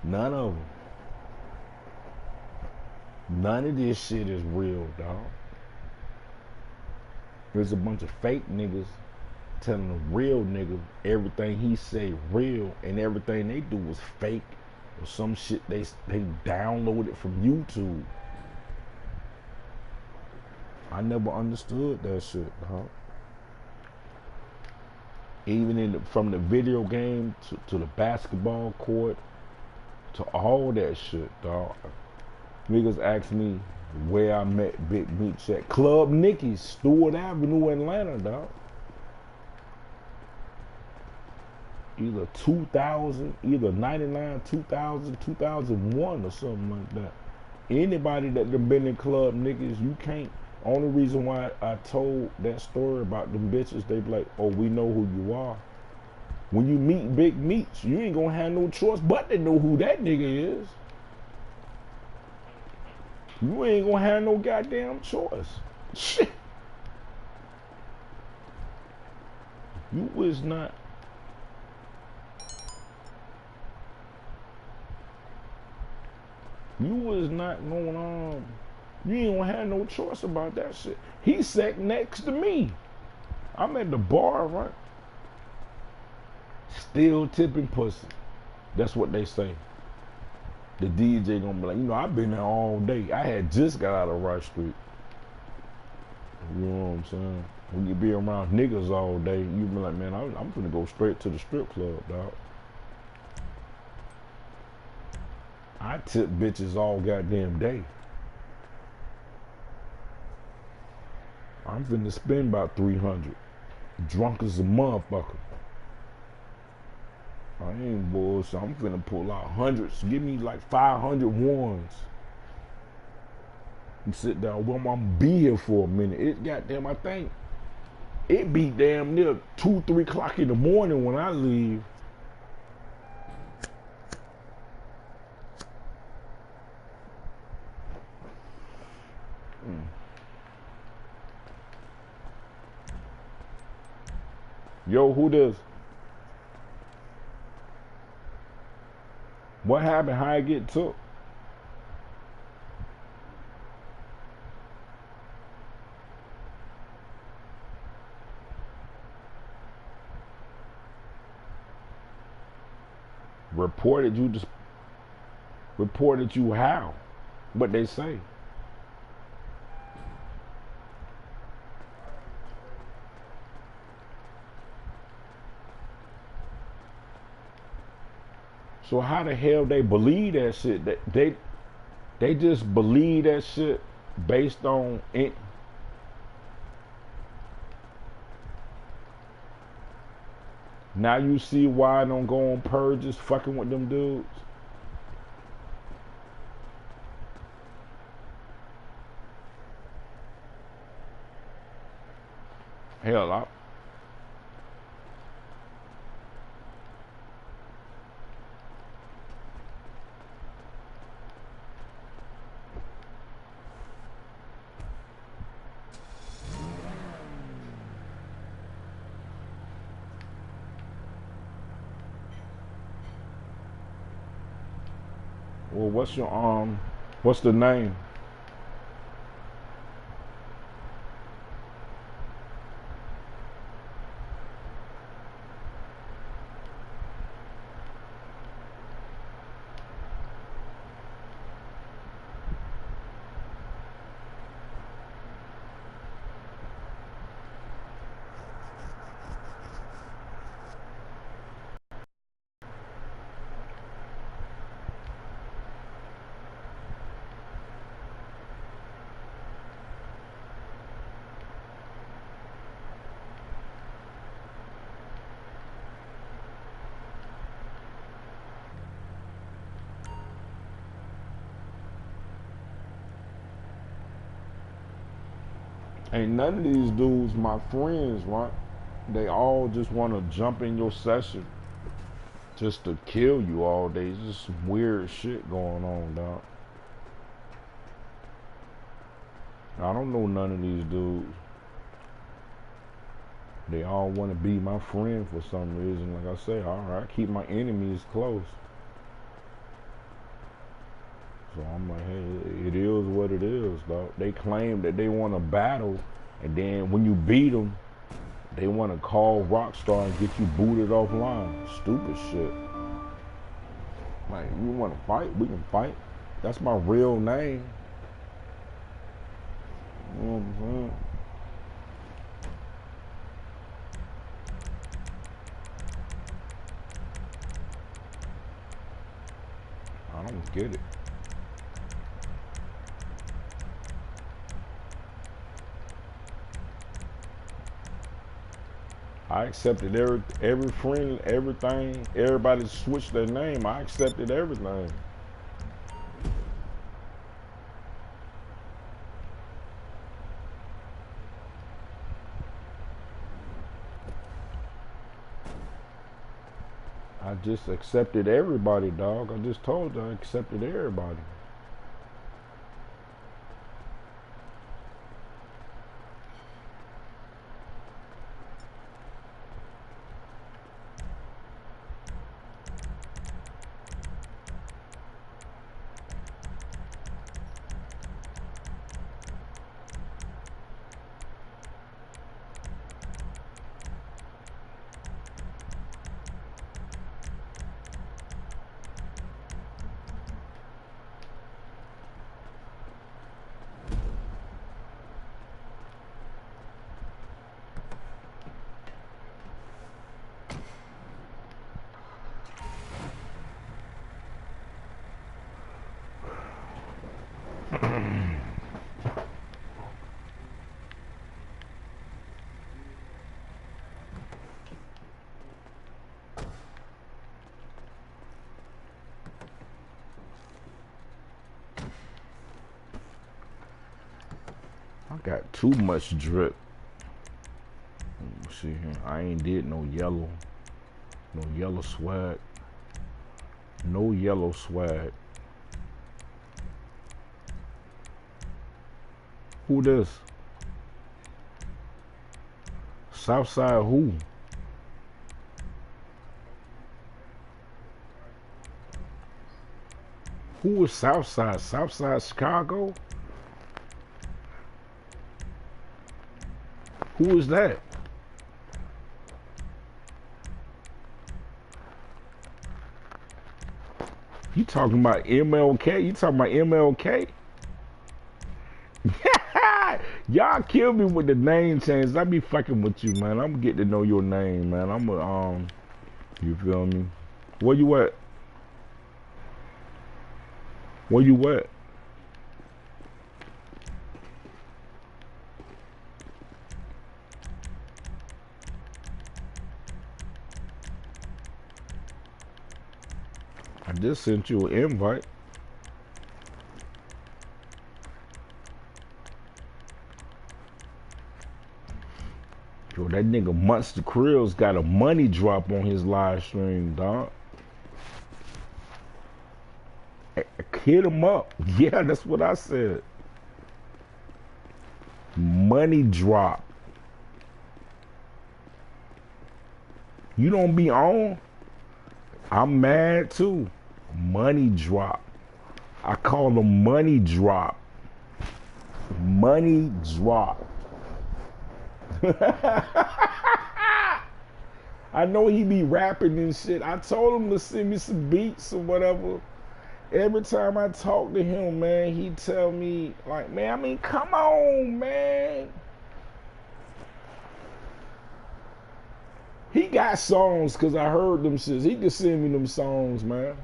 None of them. None of this shit is real, dog. There's a bunch of fake niggas telling a real nigga everything he say real, and everything they do was fake or some shit they downloaded from YouTube. I never understood that shit, dog. Even from the video game to the basketball court to all that shit, dog. Niggas ask me where I met Big Meech at. Club Nicky's, Stewart Avenue, Atlanta, dog. Either 2000, either 99, 2000, 2001 or something like that. Anybody that done been in Club Nicky's, you can't. Only reason why I told that story about them bitches, they be like, oh, we know who you are. When you meet Big Meech, you ain't gonna have no choice but to know who that nigga is. You ain't gonna have no goddamn choice. Shit. You was not. You was not going on. You ain't gonna have no choice about that shit. He sat next to me. I'm at the bar, right? Still tipping pussy. That's what they say. The DJ gonna be like, you know, I've been there all day. I had just got out of Rice Street. You know what I'm saying? When you be around niggas all day, you be like, man, I'm finna go straight to the strip club, dog. I tip bitches all goddamn day. I'm finna spend about 300. Drunk as a motherfucker. I ain't bullshit. I'm finna pull out hundreds. Give me like 500 ones. And sit down. Well, I'm gonna be here for a minute. It goddamn, I think it be damn near 2, 3 o'clock in the morning when I leave. Yo, who this? What happened? How I get took? Reported you how? What they say? So how the hell they believe that shit? They just believe that shit based on it. Now you see why I don't go on purges fucking with them dudes. Hell, well, what's your what's the name? Ain't none of these dudes my friends, right? They all just want to jump in your session just to kill you all day. It's just some weird shit going on, dog. I don't know none of these dudes. They all want to be my friend for some reason. Like I say, alright, keep my enemies close. So I'm like, hey, it is what it is, dog. They claim that they want to battle, and then when you beat them, they want to call Rockstar and get you booted offline. Stupid shit. Like, you want to fight? We can fight. That's my real name. You know what I'm saying? I don't get it. I accepted every friend, everything. Everybody switched their name. I accepted everything. I just accepted everybody, dog. I just told you I accepted everybody. I got too much drip. Let me see here. I ain't did no yellow swag. No yellow swag. Who this? Southside who? Who is Southside? Southside Chicago? Who is that? You talking about MLK? You talking about MLK? Y'all kill me with the name change. I be fucking with you, man. I'm getting to know your name, man. I'm a you feel me? Where you at? Where you at? I just sent you an invite. Yo, that nigga Monster Krill's got a money drop on his live stream, dog. Hit him up. Yeah, that's what I said. Money drop. You don't be on? I'm mad too. Money drop. I call them money drop. Money drop. I know he be rapping and shit. I told him to send me some beats or whatever. Every time I talk to him, man, he tell me, like, man, I mean, come on, man. He got songs, because I heard them shits. He can send me them songs, man.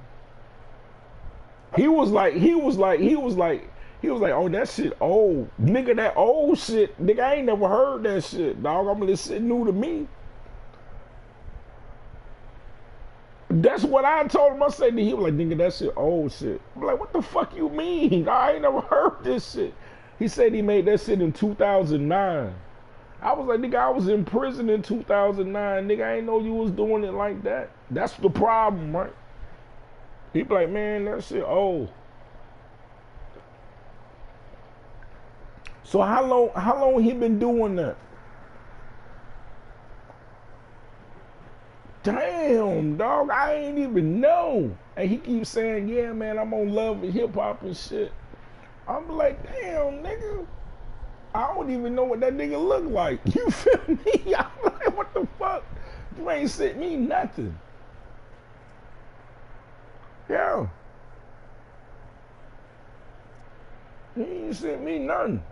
He was like, oh, that shit old. Nigga, that old shit. Nigga, I ain't never heard that shit, dog. I'm this shit new to me. That's what I told him. I said to him, like, nigga, that shit old shit. I'm like, what the fuck you mean? I ain't never heard this shit. He said he made that shit in 2009. I was like, nigga, I was in prison in 2009. Nigga, I ain't know you was doing it like that. That's the problem, right? He be like, man, that shit old. So how long he been doing that? Damn, dog, I ain't even know. And he keeps saying, yeah, man, I'm on Love and Hip Hop and shit. I'm like, damn, nigga, I don't even know what that nigga look like. You feel me? I'm like, what the fuck? You ain't sent me nothing. Yeah. He ain't sent me nothing.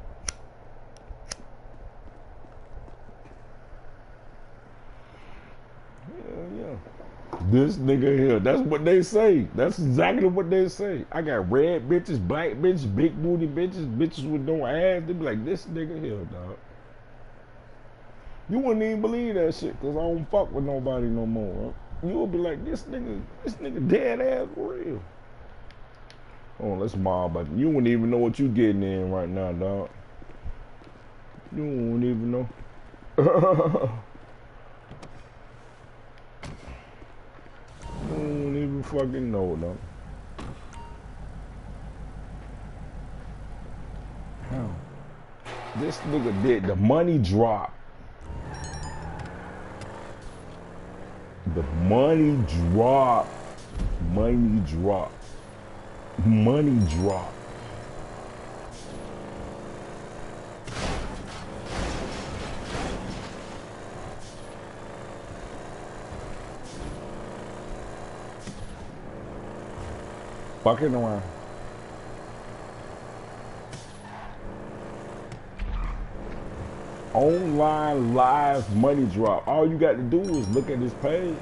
Yeah. This nigga here, that's what they say. That's exactly what they say. I got red bitches, black bitches, big booty bitches, bitches with no ass. They be like, this nigga here, dog. You wouldn't even believe that shit, cause I don't fuck with nobody no more. Huh? You would be like, this nigga dead ass for real. Oh, let's mob, but you wouldn't even know what you getting in right now, dog. You wouldn't even know. You don't even fucking know, though. How? This nigga did the money drop. The money drop. Money drop. Money drop. Fucking around. Online live money drop. All you got to do is look at this page.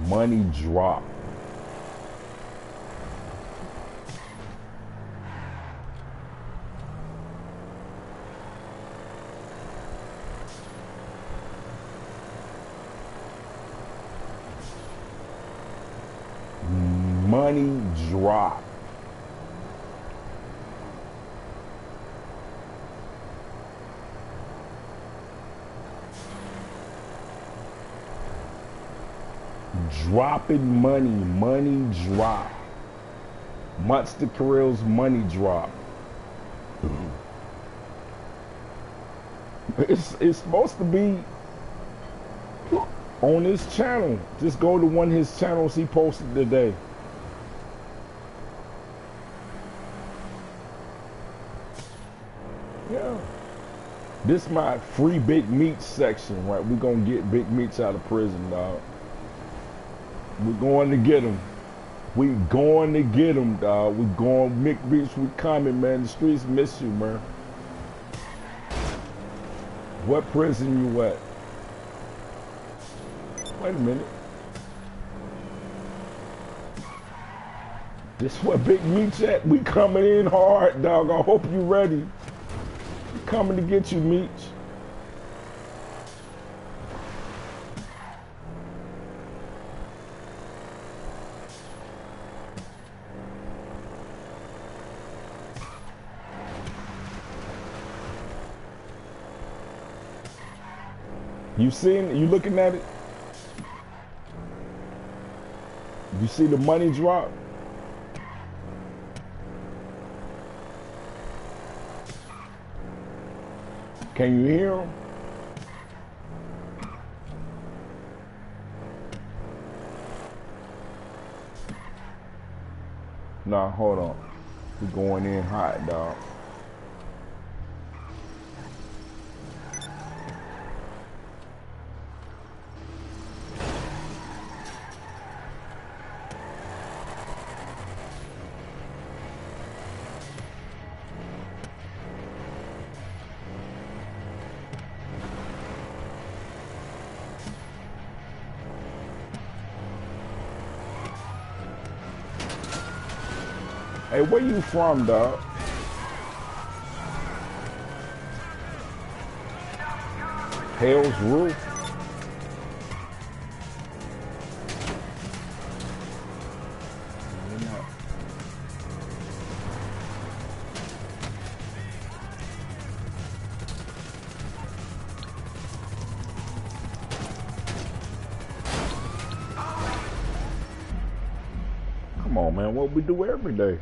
Money drop. Money drop. Dropping money. Money drop. Monster Krill's money drop. It's supposed to be on his channel. Just go to one of his channels he posted today. Yeah. This my free Big Meech section, right? We're gonna get Big Meech out of prison, dog. We're going to get him. We going to get him, dog. We going, Big Meech, we coming, man. The streets miss you, man. What prison you at? Wait a minute. This where Big Meech at? We coming in hard, dog. I hope you ready. We coming to get you, Meech. You seeing it? You looking at it? You see the money drop? Can you hear him? Nah, hold on. We're going in hot, dog. Hey, where you from, dog? Hell's Roof? Come on, man, what we do every day.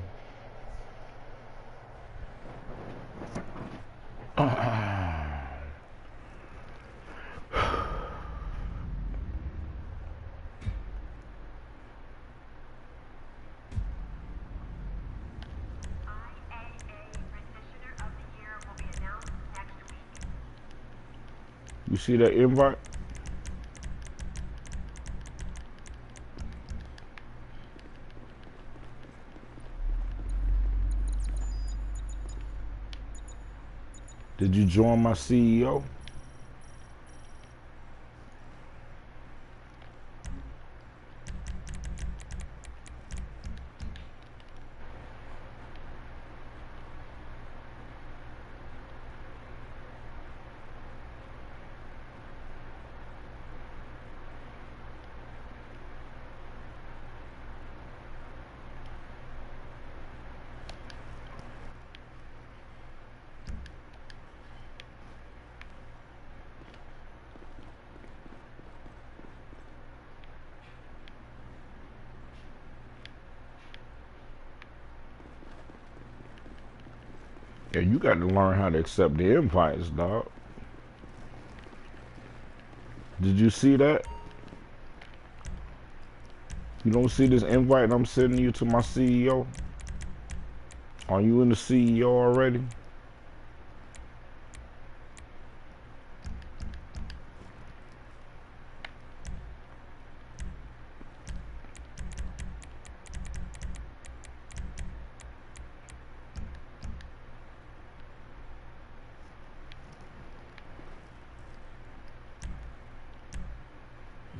You see that invite? Did you join my CEO? Yeah, you got to learn how to accept the invites, dog. Did you see that? You don't see this invite I'm sending you to my CEO? Are you in the CEO already?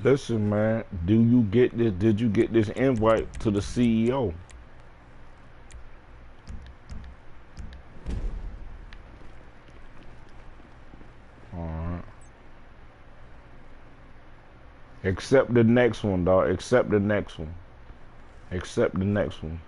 Listen, man, do you get this? Did you get this invite to the CEO? Alright. Accept the next one, dog. Accept the next one. Accept the next one.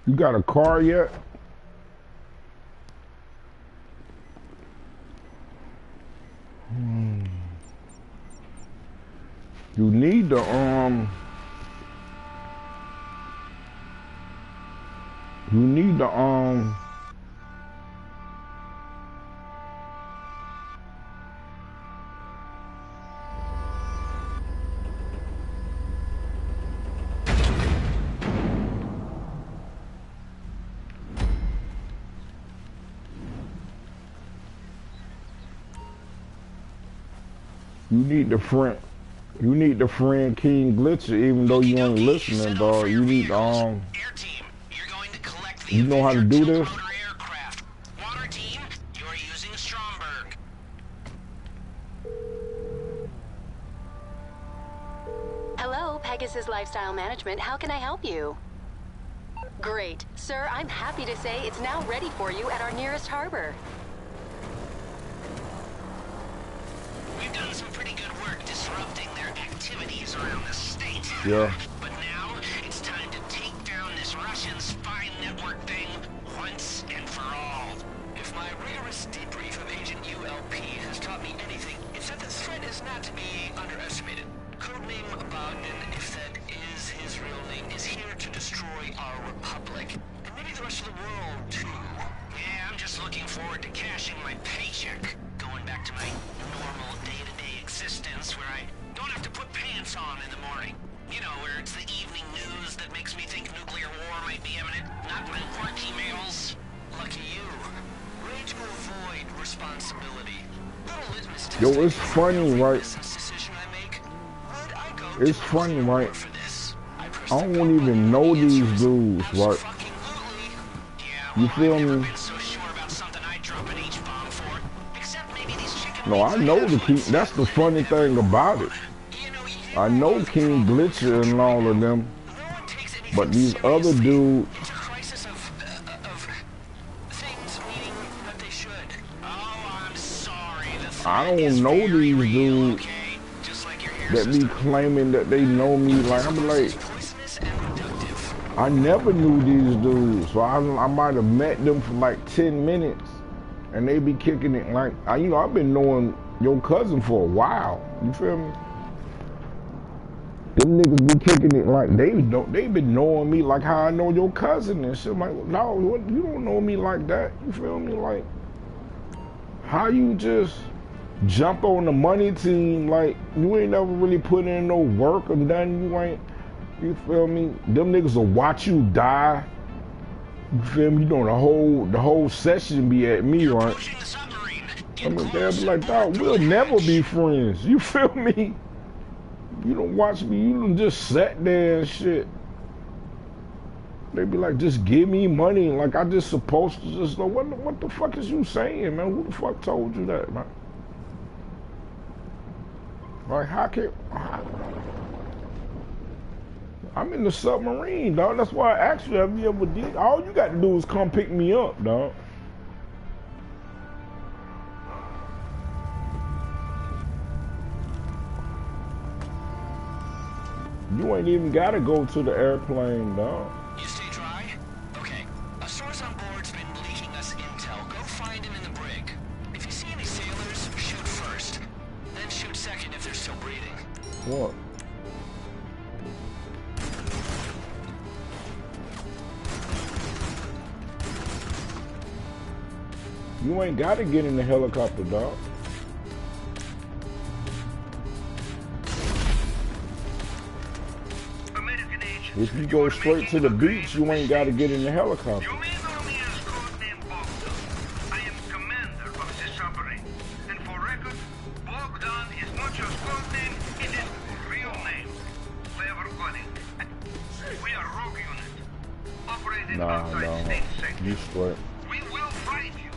You got a car yet? You need the you need the you need the friend King Glitcher, even though you ain't listening, dog. You need you know how to do this? Water team, you're using Stromberg. Hello, Pegasus Lifestyle Management. How can I help you? Great. Sir, I'm happy to say it's now ready for you at our nearest harbor. We've done some pretty good work disrupting their activities around the state. Yeah. But now, it's time to take down this Russian spy network thing once and for all. If my rigorous debrief of Agent ULP has taught me anything, it's that the threat is not to be underestimated. Codename Bogdan, if that is his real name, is here to destroy our republic. And maybe the rest of the world, too. Yeah, I'm just looking forward to cashing my paycheck. Going back to my normal day-to-day existence where I don't have to put pants on in the morning. You know, where it's the evening news that makes me think nuclear war might be imminent, not my work emails. Lucky you. Ready to avoid responsibility. Little litmus test. Yo, it's funny, right? Business decision I make. Would I go It's to funny, nuclear war right? for this? I don't even know these dudes, right? Absolutely. Yeah, You well, feel I've never me? been so sure about something I'd drop an H-bomb for. Except maybe these chicken No, wings I know have the one King. That's the funny thing about it. You know, I know King Glitcher and all of them, No one takes anything but these other seriously. dudes, It's a crisis of things meaning what they should. Oh, I'm sorry. The I threat don't is know very these real, dudes okay? Just like your hair that be system. claiming that they know me. Like I'm like, Poisonous and reductive. I never knew these dudes, so I might have met them for like 10 minutes, and they be kicking it like, you know, I've been knowing your cousin for a while. You feel me? Them niggas be kicking it like they been knowing me like how I know your cousin and shit. I'm like, no, what, you don't know me like that. You feel me? Like, how you just jump on the money team like you ain't never really put in no work or nothing. You feel me? Them niggas will watch you die. You feel me? You know the whole session be at me, right? Pushing the submarine. I mean, they'll be like, dog, we'll never be friends. You feel me? You don't watch me, you don't just sat there and shit. They be like, just give me money. Like, I just supposed to just know, what the fuck is you saying, man? Who the fuck told you that, man? Like, I'm in the submarine, dog. That's why I asked you, have you ever did? All you got to do is come pick me up, dog. You ain't even gotta go to the airplane, dog. You stay dry? Okay. A source on board's been leaking us intel. Go find him in the brig. If you see any sailors, shoot first. Then shoot second if they're still breathing. What? You ain't gotta get in the helicopter, dog. If you go straight to the beach, you ain't gotta get in the helicopter. You may know me as codename Bogdan. I am commander of the submarine. And for record, Bogdan is not just codename, it is real name. Clever coding. We are rogue unit. Operating Nah, outside no. state sector. You straight. We will fight you.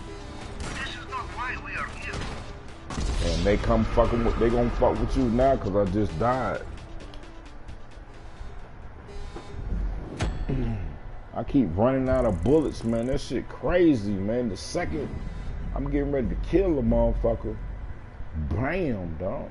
This is not why we are here. And they gonna fuck with you now cause I just died. I keep running out of bullets, man. That shit crazy, man. The second I'm getting ready to kill a motherfucker, bam, dog.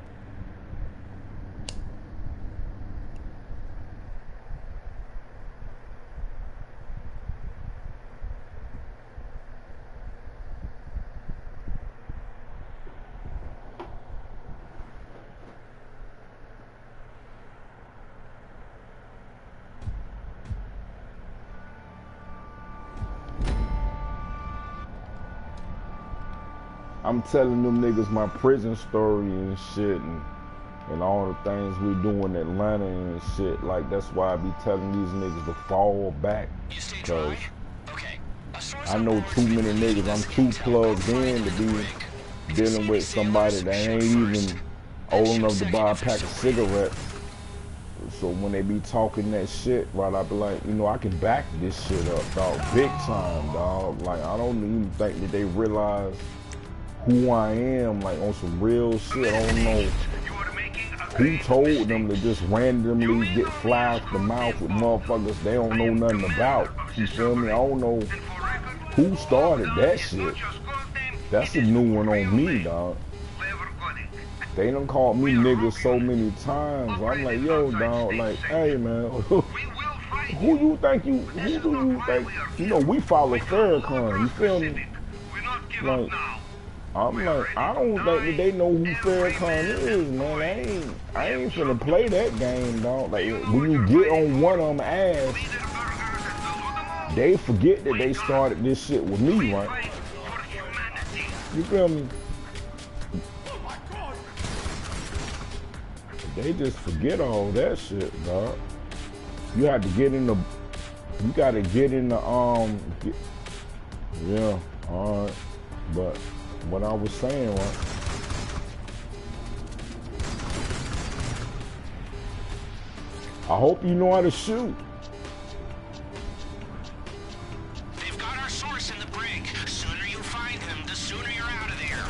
I'm telling them niggas my prison story and shit and all the things we do in Atlanta and shit. Like, that's why I be telling these niggas to fall back. You stay Cause dry? Okay. A source I on know board's too been many leaking niggas. us I'm too intel. Go plugged find in him to the be brig. If you see dealing any with somebody sailors, that shoot ain't first. even Then old shoot enough to second buy a if they're pack of still breathing. cigarettes. So when they be talking that shit, right, I be like, you know, I can back this shit up, dog, big time, dog. Like, I don't even think that they realize who I am, like, on some real shit. I don't know You are making a who great told mistake. them to just randomly get fly off the mouth with motherfuckers they don't know nothing about. You feel me? I don't know And for record, who started Bogdan that is not shit. just codename, That's it a is new one real on me, name. dog. Clever coding. They done called me niggas so many times. I'm like, yo, dog, like, hey, man, We will fight who do you think, you know, we follow Farrakhan, you feel me? We not give Like, up now. I'm like, I don't think that they know who Farrakhan is, man. I ain't finna play that game, dog. Like, when you get on one of them ass, They forget that they started this shit with me, We right? fight for humanity. You feel me? Oh my God! They just forget all that shit, dog. You have to get in the. You gotta get in the yeah, all right. But what I was saying, right? I hope you know how to shoot. They've got our source in the brig. The sooner you find him, the sooner you're out of there.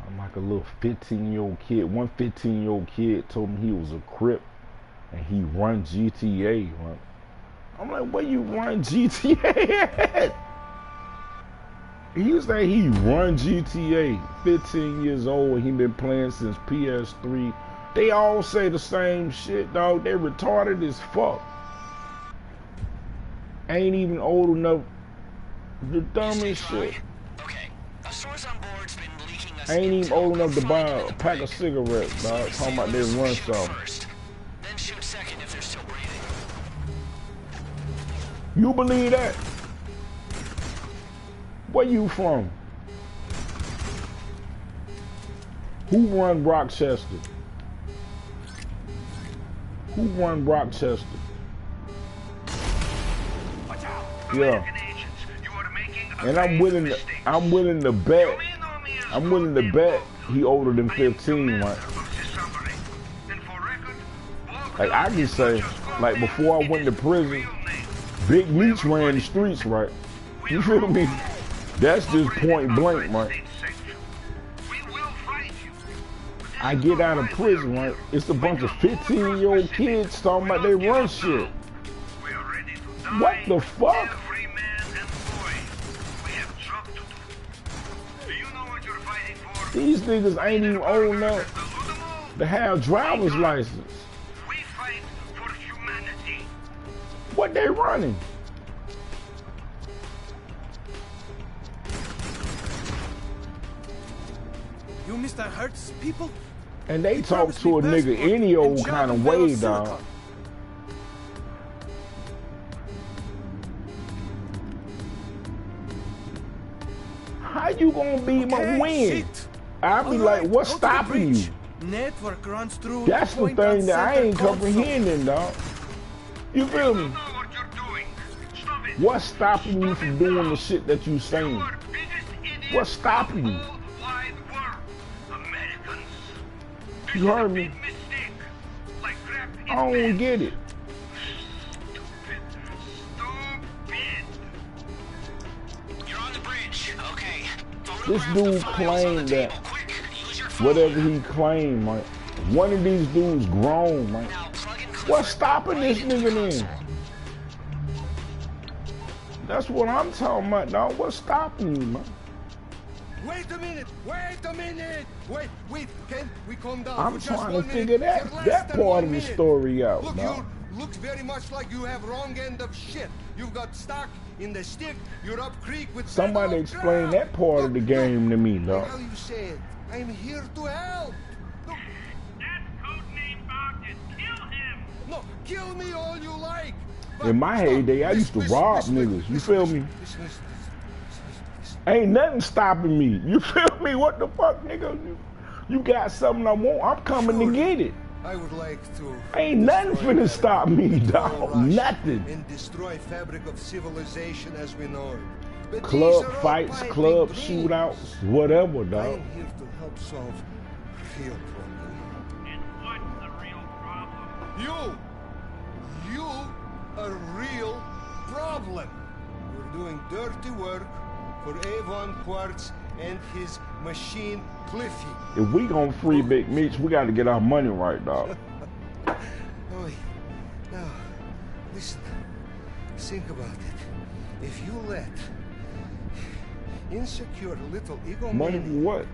I'm like a little 15-year-old kid. One 15-year-old kid told me he was a Crip and he run GTA. Right? I'm like, where you run GTA at? He said he run GTA. 15 years old. He been playing since PS3. They all say the same shit, dog. They retarded as fuck. Ain't even old enough. The dumbest shit. Okay. A source on board's been leaking us Ain't even intel. old enough to Go buy find him a in the pack of brig. cigarettes, dog. Talking about they run Shoot something. first, then shoot second if they're still breathing. You believe that? Where you from? Who run Rochester? Who run Rochester? Watch out! Yeah. American agents, you are making a And I'm grave willing to mistake. I'm willing to bet. You may know me as I'm willing to Codename bet Bogdan. he older than I am 15, commander right? of this submarine. And for record, Bogdan Like I can is say, not just code like name, before I it went is to prison, real name. Big Meech ran the streets, right? You feel me? That's just point blank, right? I get out of prison, right? It's a bunch of 15-year-old kids talking about they run shit. What the fuck? These niggas ain't even old enough to have driver's license. We fight for humanity. What they running? You Mr. Hertz people? And they He talk promised to a me nigga passport any and old job kind in of way, Velociraptor. dog. How you gonna be my Okay, win? shit. I be All like, right, what's go to the stopping you? bridge. Network runs through. That's the point on thing that I center ain't console. comprehending, dog. You feel me? You know what you're doing. Stop it. What's stopping you from doing the shit that you You saying? are biggest idiots What's stopping you? of the whole wide world. Americans. This You heard is a me. big mistake. Like crap is I don't bad. get it. Stupid. You're on the bridge. Okay. This Photograph dude the files on claimed the that table. Quick. Use your phone. whatever he claimed, right? One of these dudes grown, right? Now plug in Clifford What's stopping right this into the nigga then? console. That's what I'm talking about, dog. What's stopping you, man? Wait a minute! Wait a minute! Wait! Can we calm down? I'm for just trying to 1 figure minute? that For less that than part 1 of the minute. story out, Look, dog. you look very much like you have wrong end of shit. You've got stuck in the stick. You're up creek with Somebody pedal explain crap. that part of the game to me, Like dog. how you say it. I'm here to help. Look, That's codename Bogdan. Kill him. no, kill me all you like. In my heyday, I used to rob niggas. You feel me? Listen. Ain't nothing stopping me. You feel me? What the fuck, nigga? You got something I want, I'm coming to get it. I would like to. Ain't nothing destroy finna America, stop me, control dog. Russia, Nothing. And destroy fabric of civilization as we know it. But Club these are all fights, my club big dreams. shootouts, whatever, I dog. am here to help solve real problem. And what's the real problem? You a real problem. You're doing dirty work for Avon Quartz and his machine Cliffy. If we gonna free Big Meech, we gotta get our money right, dog. Oh, now, listen. Think about it. If you let insecure little Money for egomaniac what?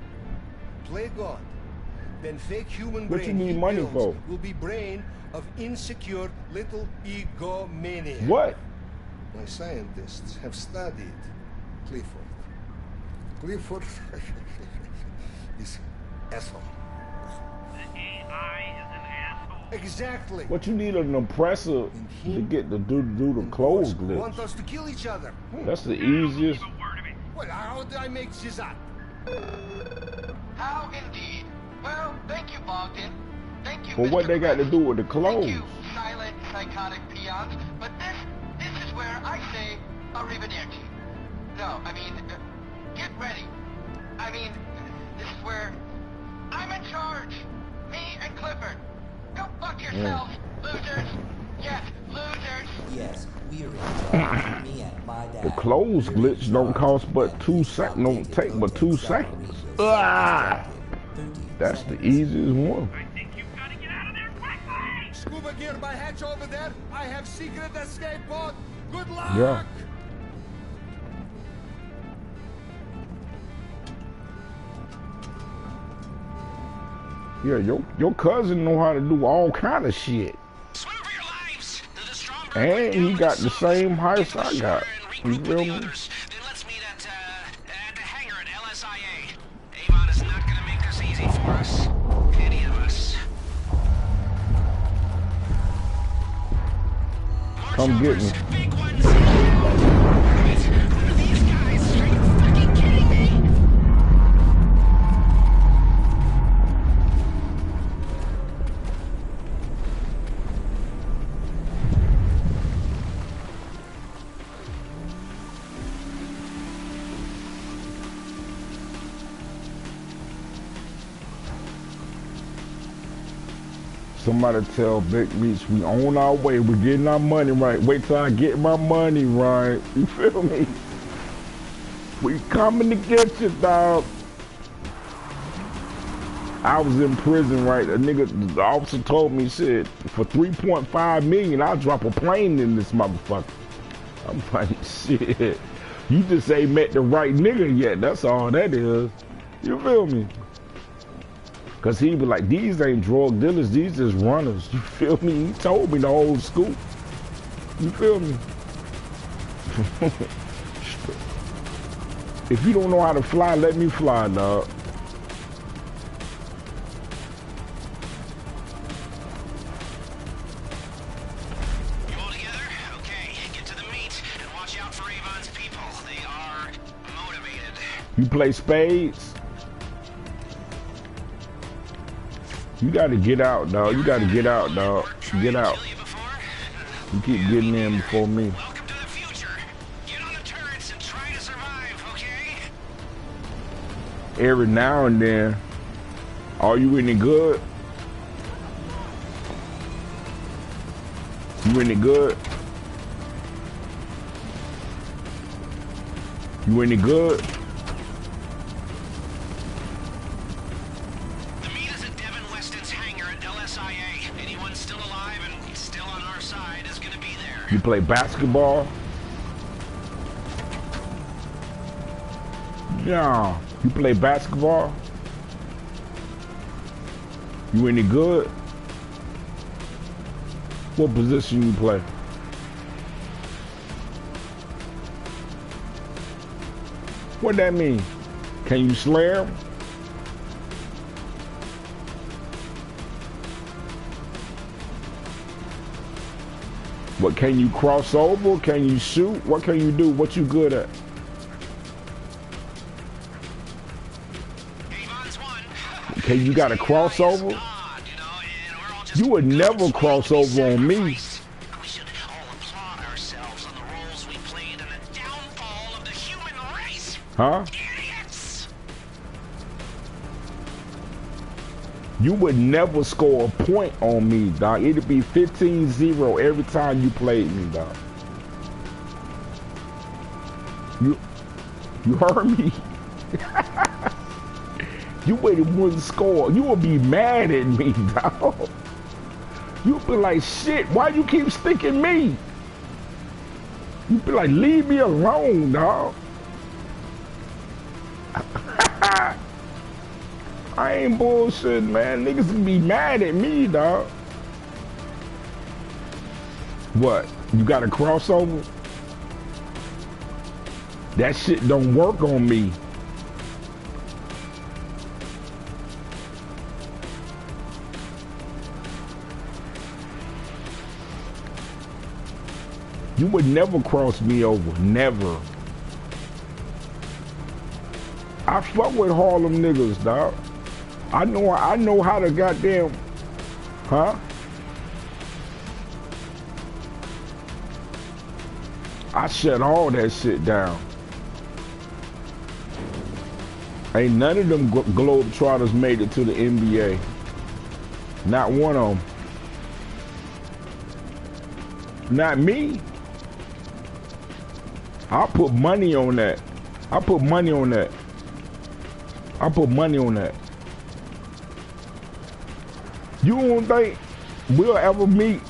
play God, then fake human What you brain need he money builds for? will be brain of insecure little egomaniac. What? My scientists have studied Clifford. Clifford is asshole. The AI is an asshole. Exactly. What you need an oppressor to get to do the clothes Want glitch. us to kill each other. That's the easiest. A word of it. Well, how do I make this up? How indeed. Well, thank you, Bogdan. Thank you, But what Mr. they got to do with the Thank clothes? you, silent, psychotic peons. But this is where I say arrivederci. No, I mean, get ready. I mean, this is where I'm in charge. Me and Clifford. Go fuck yourselves, losers. Yes, losers. Yes, we are in charge. Me and my dad. The clothes We're in glitch don't charge, cost but and 2 he's seconds. Don't outdated take but Rotex 2 salary seconds. with Ah! 13 That's the seconds. easiest one. I think you've got to get out of there quickly! Scuba gear by hatch over there. I have secret escape pod. Good luck. Yeah. Yeah, your cousin know how to do all kind of shit. Swim for your lives. The Stromberg And went down he with got the the sun. same height Get to the I shore got. and You regroup feel with me? the others. Then let's meet at the hangar at LSIA. Avon is not gonna make this easy for us. Any of us. More Come get choppers, me. big ones. Wait, who are these guys? Are you fucking kidding me? Somebody tell Big Meech we on our way. We're getting our money right. Wait till I get my money right. You feel me? We coming to get you, dog. I was in prison, right? The officer told me, shit, for 3.5 million, I'll drop a plane in this motherfucker. I'm like, shit. You just ain't met the right nigga yet. That's all that is. You feel me? Cause he be like, these ain't drug dealers, these just runners. You feel me? He told me the whole scoop. You feel me? If you don't know how to fly, let me fly, dog. You all together? Okay, get to the meet and watch out for Avon's people. They are motivated. You play spades? You gotta get out, dog. You gotta get out, dog. Get out. Kill you before? You keep getting in before me. Welcome to the future. Get on the turrets and try to survive, okay? Every now and then, are you any good? You any good? You any good? The meet is at Devin Weston's hangar at LSIA. Anyone still alive and still on our side is gonna be there. You play basketball? Yeah. You play basketball? You any good? What position you play? What that mean? Can you slam? What, can you cross over? Can you shoot? What can you do? What you good at? Avon's won. Okay, you got a crossover? God, you know, and we're all just You would never goods cross waiting to be over on me. sacrificed. We should all applaud ourselves on the roles we played in the downfall of the human race. Huh? Idiots! You would never score a point on me, dog. It'd be 15-0 every time you played me, dog. You heard me? You wouldn't score. You would be mad at me, dog. You'd be like, shit, why you keep sticking me? You'd be like, leave me alone, dog. I I ain't bullshitting, man. Niggas be mad at me, dog. What? You got a crossover? That shit don't work on me. You would never cross me over. Never. I fuck with Harlem niggas, dog. I know how to goddamn, huh? I shut all that shit down. Ain't none of them Globetrotters made it to the NBA. Not one of them. Not me. I put money on that. I put money on that. I put money on that. You don't think we'll ever meet?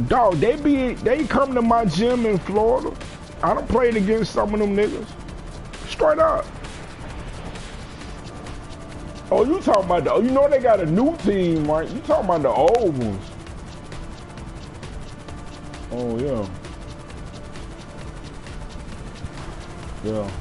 Dog, they come to my gym in Florida. I done played against some of them niggas. Straight up. Oh, you talking about the, you know they got a new team, right? You talking about the old ones. Oh, yeah. Yeah.